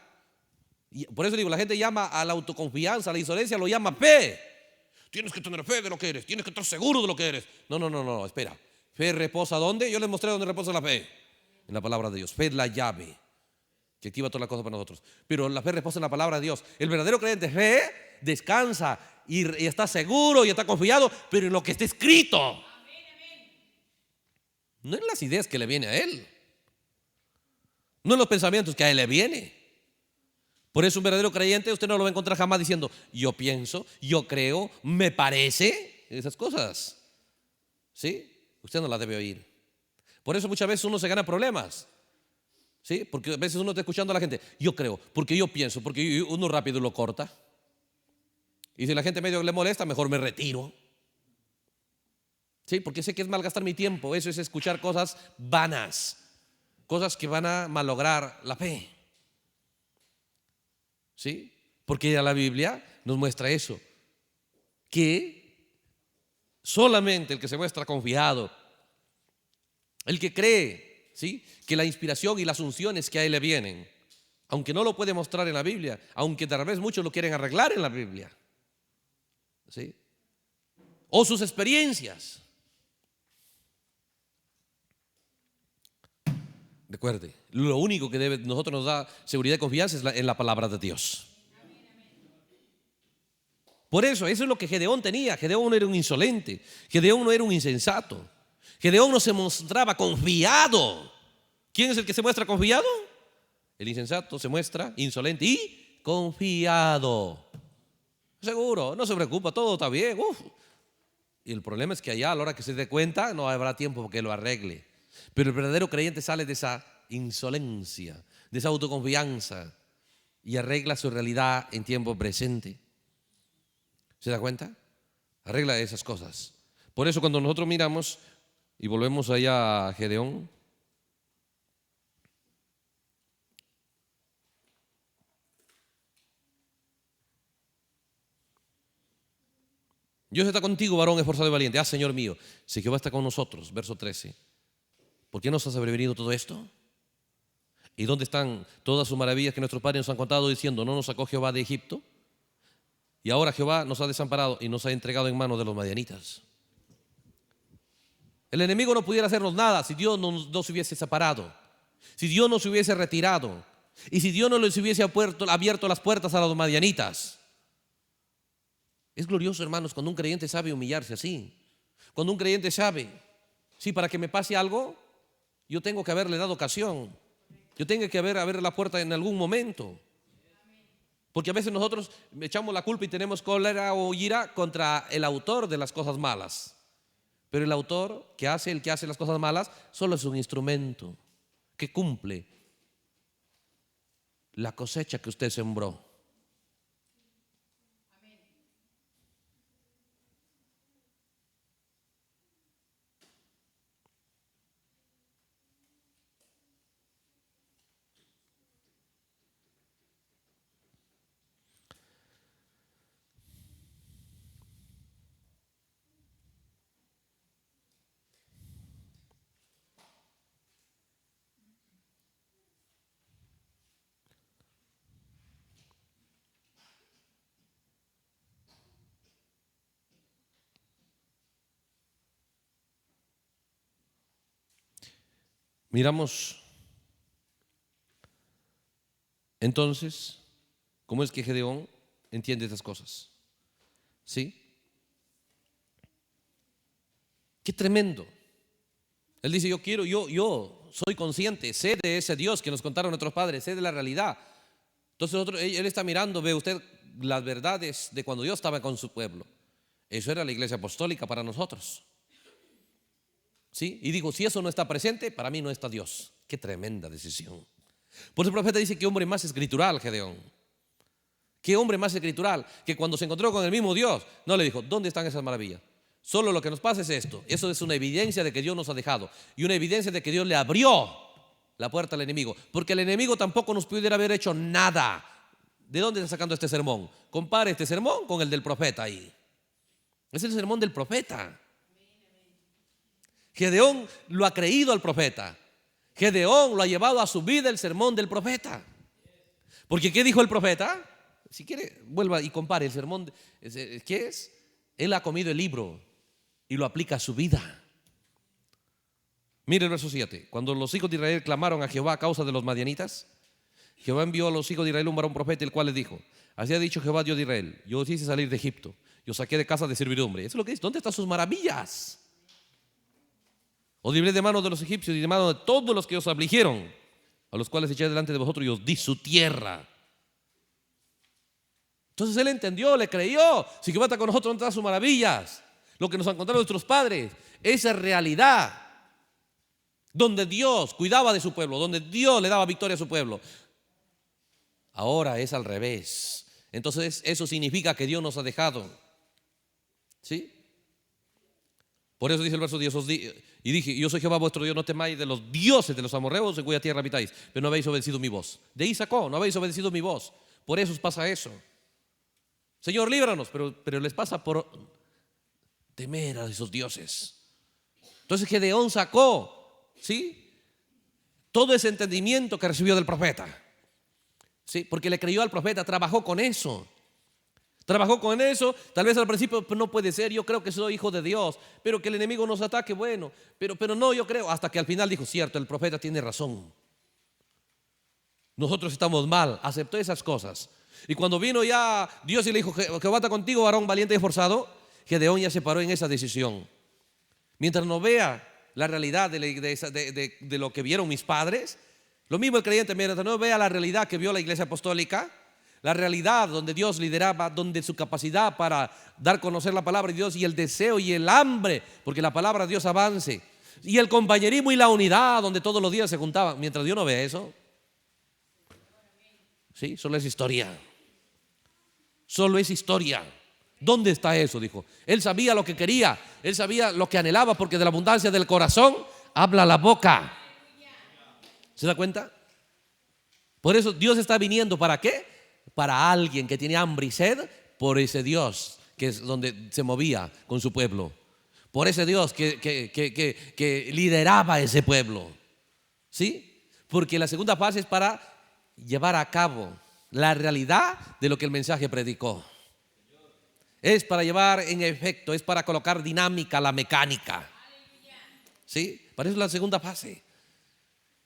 Y por eso digo, la gente llama a la autoconfianza, a la insolencia, lo llama fe. Tienes que tener fe de lo que eres, tienes que estar seguro de lo que eres. No, espera. Fe reposa ¿dónde? Yo les mostré dónde reposa la fe. En la palabra de Dios. Fe es la llave. que activa todas las cosas para nosotros. Pero la fe reposa en la palabra de Dios. El verdadero creyente fe descansa y está seguro y está confiado, pero en lo que está escrito. No en las ideas que le viene a él, no en los pensamientos que a él le viene. Por eso un verdadero creyente usted no lo va a encontrar jamás diciendo yo pienso, yo creo, me parece, esas cosas. ¿Sí? Usted no las debe oír. Por eso muchas veces uno se gana problemas. ¿Sí? Porque a veces uno está escuchando a la gente, yo creo, porque yo pienso, porque uno rápido lo corta. Y si la gente medio le molesta, mejor me retiro. ¿Sí? Porque sé que es malgastar mi tiempo. Eso es escuchar cosas vanas, cosas que van a malograr la fe. ¿Sí? Porque la Biblia nos muestra eso, que solamente el que se muestra confiado, el que cree, ¿sí?, que la inspiración y las unciones que a él le vienen, aunque no lo puede mostrar en la Biblia, aunque tal vez muchos lo quieren arreglar en la Biblia, ¿sí?, o sus experiencias. Recuerde, lo único que nosotros nos da seguridad y confianza es en la palabra de Dios. Por eso es lo que Gedeón tenía. Gedeón no era un insolente, Gedeón no era un insensato, Gedeón no se mostraba confiado. ¿Quién es el que se muestra confiado? El insensato se muestra insolente y confiado. Seguro, no se preocupa, todo está bien. Y el problema es que allá a la hora que se dé cuenta no habrá tiempo para que lo arregle. Pero el verdadero creyente sale de esa insolencia, de esa autoconfianza y arregla su realidad en tiempo presente. ¿Se da cuenta? Arregla esas cosas. Por eso cuando nosotros miramos y volvemos allá a Gedeón, Dios está contigo, varón esforzado y valiente. Señor mío, si Jehová está con nosotros, verso 13, ¿por qué nos ha sobrevenido todo esto? ¿Y dónde están todas sus maravillas que nuestros padres nos han contado diciendo, no nos sacó Jehová de Egipto? Y ahora Jehová nos ha desamparado y nos ha entregado en manos de los madianitas. El enemigo no pudiera hacernos nada si Dios no se hubiese separado, si Dios no se hubiese retirado y si Dios no les hubiese abierto las puertas a los madianitas. Es glorioso, hermanos, cuando un creyente sabe humillarse así. Cuando un creyente sabe, sí, para que me pase algo, yo tengo que haberle dado ocasión. Yo tengo que haber la puerta en algún momento. Porque a veces nosotros echamos la culpa y tenemos cólera o ira contra el autor de las cosas malas. Pero el autor el que hace las cosas malas, solo es un instrumento que cumple la cosecha que usted sembró. Miramos entonces cómo es que Gedeón entiende estas cosas. ¿Sí? Qué tremendo. Él dice, yo soy consciente, sé de ese Dios que nos contaron nuestros padres, sé de la realidad. Entonces él está mirando, ve usted las verdades de cuando Dios estaba con su pueblo. Eso era la iglesia apostólica para nosotros. ¿Sí? Y digo, si eso no está presente, para mí no está Dios. Qué tremenda decisión. Por eso el profeta dice, qué hombre más escritural, Gedeón. Qué hombre más escritural, que cuando se encontró con el mismo Dios, no le dijo, ¿dónde están esas maravillas? Solo lo que nos pasa es esto. Eso es una evidencia de que Dios nos ha dejado y una evidencia de que Dios le abrió la puerta al enemigo, porque el enemigo tampoco nos pudiera haber hecho nada. ¿De dónde está sacando este sermón? Compare este sermón con el del profeta ahí. Es el sermón del profeta. Gedeón lo ha creído al profeta. Gedeón lo ha llevado a su vida el sermón del profeta. Porque ¿qué dijo el profeta? Si quiere, vuelva y compare el sermón. ¿Qué es? Él ha comido el libro y lo aplica a su vida. Mire el verso 7. Cuando los hijos de Israel clamaron a Jehová a causa de los madianitas, Jehová envió a los hijos de Israel un varón profeta, el cual les dijo: así ha dicho Jehová, Dios de Israel, yo os hice salir de Egipto, yo saqué de casa de servidumbre. Eso es lo que dice. ¿Dónde están sus maravillas? Os libré de manos de los egipcios y de manos de todos los que os afligieron, a los cuales eché delante de vosotros, y os di su tierra. Entonces él entendió, le creyó. Si Jehová está con nosotros, ¿dónde están sus maravillas? Lo que nos han contado nuestros padres, esa realidad donde Dios cuidaba de su pueblo, donde Dios le daba victoria a su pueblo. Ahora es al revés. Entonces eso significa que Dios nos ha dejado. ¿Sí? Por eso dice el verso 10, y dije: yo soy Jehová vuestro Dios, no temáis de los dioses de los amorreos en cuya tierra habitáis, pero no habéis obedecido mi voz. De ahí sacó: no habéis obedecido mi voz. Por eso os pasa eso. Señor, líbranos, pero les pasa por temer a esos dioses. Entonces Gedeón sacó, ¿sí?, todo ese entendimiento que recibió del profeta, ¿sí?, porque le creyó al profeta, trabajó con eso. Tal vez al principio no puede ser, yo creo que soy hijo de Dios, pero que el enemigo nos ataque, bueno, pero no, yo creo, hasta que al final dijo: cierto, el profeta tiene razón, nosotros estamos mal. Aceptó esas cosas. Y cuando vino ya Dios y le dijo: Jehová está contigo, varón valiente y esforzado, Gedeón ya se paró en esa decisión. Mientras no vea la realidad de lo que vieron mis padres, lo mismo el creyente, mientras no vea la realidad que vio la iglesia apostólica, la realidad donde Dios lideraba, donde su capacidad para dar a conocer la palabra de Dios y el deseo y el hambre porque la palabra de Dios avance, y el compañerismo y la unidad donde todos los días se juntaban, mientras Dios no vea eso, sí, solo es historia. Solo es historia. ¿Dónde está eso? Dijo. Él sabía lo que quería, él sabía lo que anhelaba, porque de la abundancia del corazón habla la boca. ¿Se da cuenta? Por eso Dios está viniendo. ¿Para qué? Para alguien que tiene hambre y sed por ese Dios que es donde se movía con su pueblo, por ese Dios que lideraba a ese pueblo. ¿Sí? Porque la segunda fase es para llevar a cabo la realidad de lo que el mensaje predicó. Es para llevar en efecto, es para colocar dinámica a la mecánica. ¿Sí? Para eso es la segunda fase.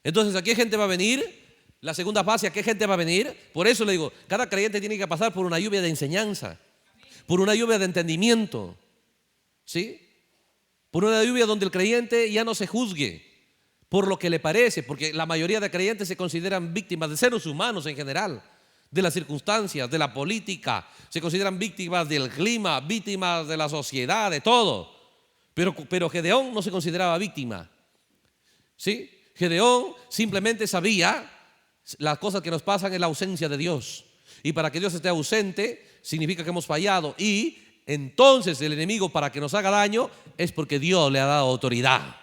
Entonces, ¿a qué gente va a venir? La segunda fase, ¿a qué gente va a venir? Por eso le digo, cada creyente tiene que pasar por una lluvia de enseñanza, por una lluvia de entendimiento, ¿sí? Por una lluvia donde el creyente ya no se juzgue por lo que le parece, porque la mayoría de creyentes se consideran víctimas de seres humanos en general, de las circunstancias, de la política, se consideran víctimas del clima, víctimas de la sociedad, de todo. Pero Gedeón no se consideraba víctima, ¿sí? Gedeón simplemente sabía las cosas que nos pasan en la ausencia de Dios, y para que Dios esté ausente significa que hemos fallado, y entonces el enemigo, para que nos haga daño, es porque Dios le ha dado autoridad.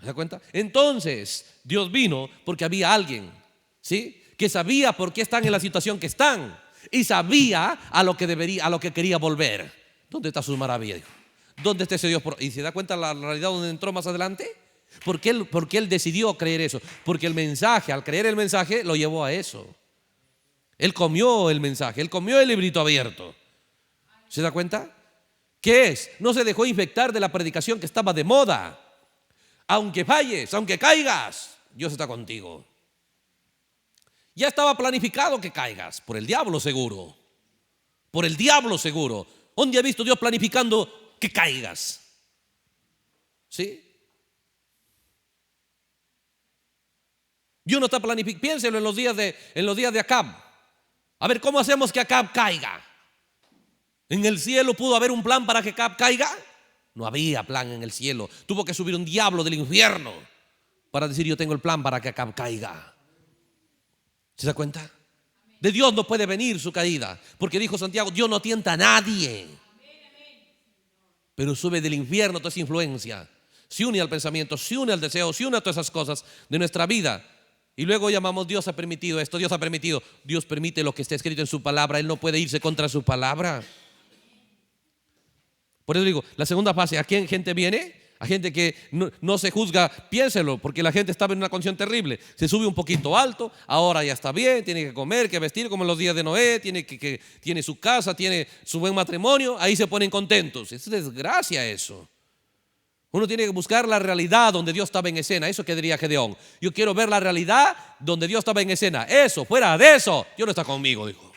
¿Se da cuenta? Entonces Dios vino porque había alguien, ¿sí?, que sabía por qué están en la situación que están, y sabía a lo que quería volver. ¿Dónde está sus maravillas? ¿Dónde está ese Dios? ¿Y se da cuenta la realidad donde entró más adelante? Porque él decidió creer eso, porque el mensaje, al creer el mensaje, lo llevó a eso. Él comió el mensaje, él comió el librito abierto. ¿Se da cuenta? ¿Qué es? No se dejó infectar de la predicación que estaba de moda. Aunque falles, aunque caigas, Dios está contigo. Ya estaba planificado que caigas, por el diablo seguro. Por el diablo seguro. ¿Dónde ha visto Dios planificando que caigas? ¿Sí? Dios no está planificando. Piénselo en los días de Acab. A ver, ¿cómo hacemos que Acab caiga? ¿En el cielo pudo haber un plan para que Acab caiga? No había plan en el cielo. Tuvo que subir un diablo del infierno para decir: yo tengo el plan para que Acab caiga. ¿Se da cuenta? De Dios no puede venir su caída, porque dijo Santiago: Dios no tienta a nadie, pero sube del infierno toda esa influencia, se une al pensamiento, se une al deseo, se une a todas esas cosas de nuestra vida. Y luego llamamos: Dios ha permitido esto, Dios ha permitido. Dios permite lo que está escrito en su palabra. Él no puede irse contra su palabra. Por eso digo, la segunda fase, ¿a quién gente viene? A gente que no se juzga. Piénselo, porque la gente estaba en una condición terrible. Se sube un poquito alto, ahora ya está bien, tiene que comer, que vestir como en los días de Noé, tiene su casa, tiene su buen matrimonio, ahí se ponen contentos. Es desgracia eso. Uno tiene que buscar la realidad donde Dios estaba en escena. Eso que diría Gedeón. Yo quiero ver la realidad donde Dios estaba en escena. Eso, fuera de eso, Dios no está conmigo, dijo.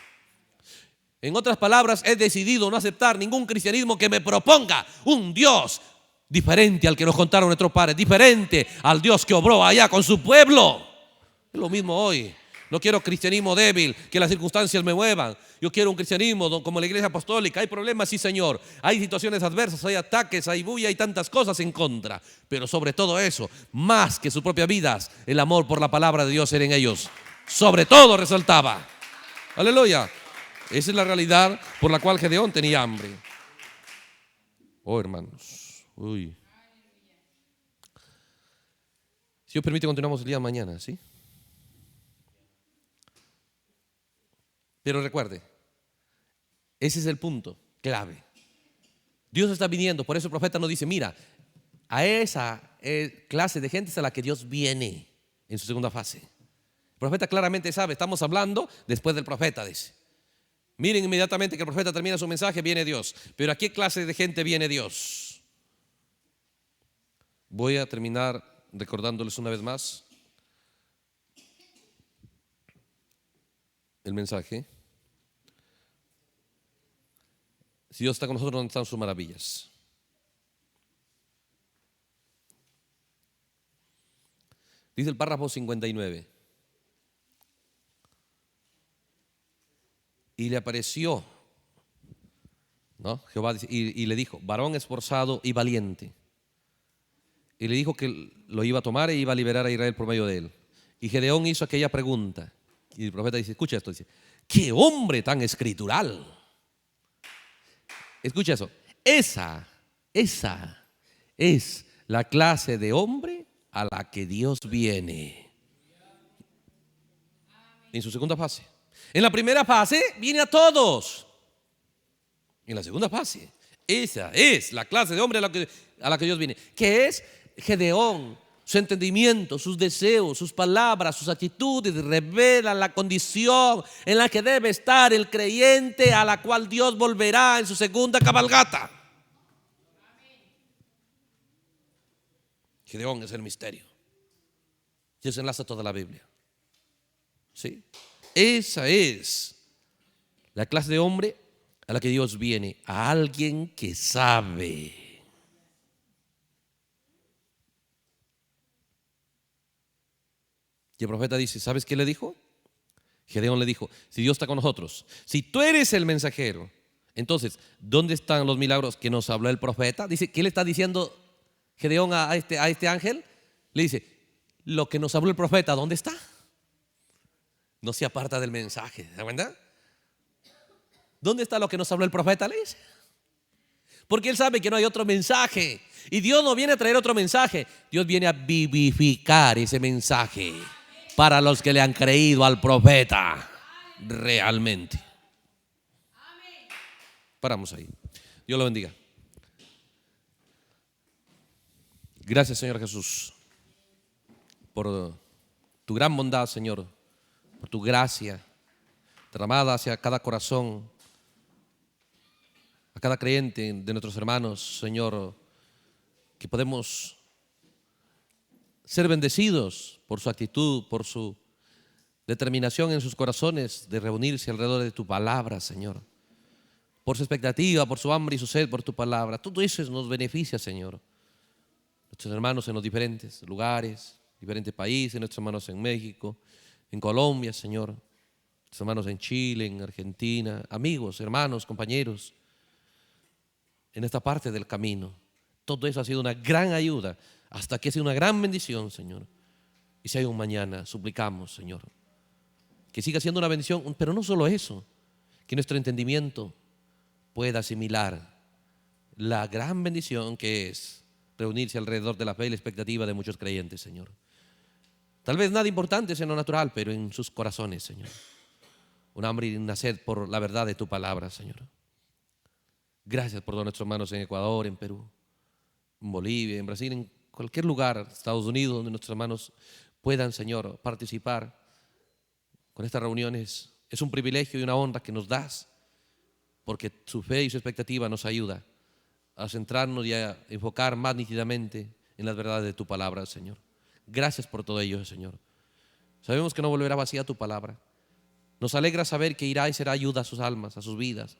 En otras palabras, he decidido no aceptar ningún cristianismo que me proponga un Dios diferente al que nos contaron nuestros padres, diferente al Dios que obró allá con su pueblo. Es lo mismo hoy. No quiero cristianismo débil, que las circunstancias me muevan. Yo quiero un cristianismo como la iglesia apostólica. Hay problemas, sí, Señor. Hay situaciones adversas, hay ataques, hay bulla, hay tantas cosas en contra. Pero sobre todo eso, más que sus propias vidas, el amor por la palabra de Dios era en ellos. Sobre todo resaltaba. Aleluya. Esa es la realidad por la cual Gedeón tenía hambre. Oh, hermanos. Uy. Si Dios permite, continuamos el día de mañana, ¿sí? Pero recuerde, ese es el punto clave. Dios está viniendo, por eso el profeta nos dice, mira, a esa clase de gente es a la que Dios viene en su segunda fase. El profeta claramente sabe, estamos hablando después del profeta, dice. Miren inmediatamente que el profeta termina su mensaje, viene Dios. Pero ¿a qué clase de gente viene Dios? Voy a terminar recordándoles una vez más el mensaje. Si Dios está con nosotros, ¿dónde están sus maravillas? Dice el párrafo 59. Y le apareció, ¿no? Jehová y le dijo, varón esforzado y valiente. Y le dijo que lo iba a tomar e iba a liberar a Israel por medio de él. Y Gedeón hizo aquella pregunta. Y el profeta dice, escucha esto, dice, ¡qué hombre tan escritural! Escucha eso. Esa es la clase de hombre a la que Dios viene. En su segunda fase. En la primera fase viene a todos. En la segunda fase, esa es la clase de hombre a la que Dios viene. Que es Gedeón. Su entendimiento, sus deseos, sus palabras, sus actitudes revelan la condición en la que debe estar el creyente a la cual Dios volverá en su segunda cabalgata. Gedeón es el misterio. Y eso enlaza toda la Biblia. ¿Sí? Esa es la clase de hombre a la que Dios viene, a alguien que sabe. Y el profeta dice, ¿sabes qué le dijo? Gedeón le dijo, si Dios está con nosotros, si tú eres el mensajero, entonces, ¿dónde están los milagros que nos habló el profeta? Dice, ¿qué le está diciendo Gedeón a este ángel? Le dice, lo que nos habló el profeta, ¿dónde está? No se aparta del mensaje, ¿se da cuenta? ¿Dónde está lo que nos habló el profeta? Le dice. Porque él sabe que no hay otro mensaje. Y Dios no viene a traer otro mensaje. Dios viene a vivificar ese mensaje para los que le han creído al profeta realmente. Paramos ahí. Dios lo bendiga. Gracias, Señor Jesús, por tu gran bondad, Señor, por tu gracia derramada hacia cada corazón, a cada creyente de nuestros hermanos, Señor, que podemos ser bendecidos por su actitud, por su determinación en sus corazones de reunirse alrededor de tu palabra, Señor, por su expectativa, por su hambre y su sed por tu palabra. Todo eso nos beneficia, Señor. Nuestros hermanos en los diferentes lugares, diferentes países, nuestros hermanos en México, en Colombia, Señor, nuestros hermanos en Chile, en Argentina, amigos, hermanos, compañeros, en esta parte del camino. Todo eso ha sido una gran ayuda, hasta que ha sido una gran bendición, Señor. Y si hay un mañana, suplicamos, Señor, que siga siendo una bendición, pero no solo eso, que nuestro entendimiento pueda asimilar la gran bendición que es reunirse alrededor de la fe y la expectativa de muchos creyentes, Señor. Tal vez nada importante en lo natural, pero en sus corazones, Señor. Un hambre y una sed por la verdad de tu palabra, Señor. Gracias por todos nuestros hermanos en Ecuador, en Perú, en Bolivia, en Brasil, en cualquier lugar, Estados Unidos, donde nuestros hermanos puedan, Señor, participar con estas reuniones. Es un privilegio y una honra que nos das, porque su fe y su expectativa nos ayuda a centrarnos y a enfocar más nítidamente en las verdades de tu palabra, Señor. Gracias por todo ello, Señor. Sabemos que no volverá vacía tu palabra. Nos alegra saber que irá y será ayuda a sus almas, a sus vidas.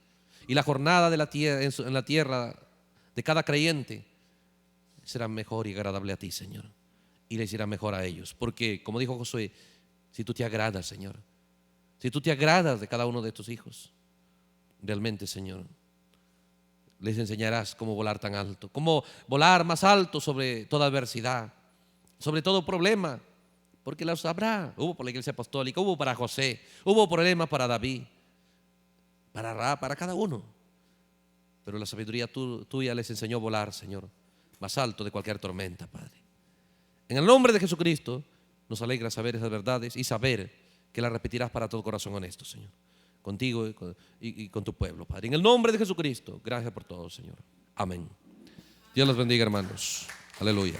Y la jornada de la tierra, en la tierra de cada creyente será mejor y agradable a ti, Señor. Y les irá mejor a ellos. Porque, como dijo Josué, si tú te agradas, Señor, si tú te agradas de cada uno de tus hijos, realmente, Señor, les enseñarás cómo volar tan alto, cómo volar más alto sobre toda adversidad, sobre todo problema, porque los habrá. Hubo por la iglesia apostólica, hubo para José, hubo problemas para David, para Ra, para cada uno. Pero la sabiduría tuya les enseñó a volar, Señor, más alto de cualquier tormenta, Padre. En el nombre de Jesucristo, nos alegra saber esas verdades y saber que las repetirás para todo corazón honesto, Señor. Contigo y con tu pueblo, Padre. En el nombre de Jesucristo, gracias por todo, Señor. Amén. Dios los bendiga, hermanos. Aleluya.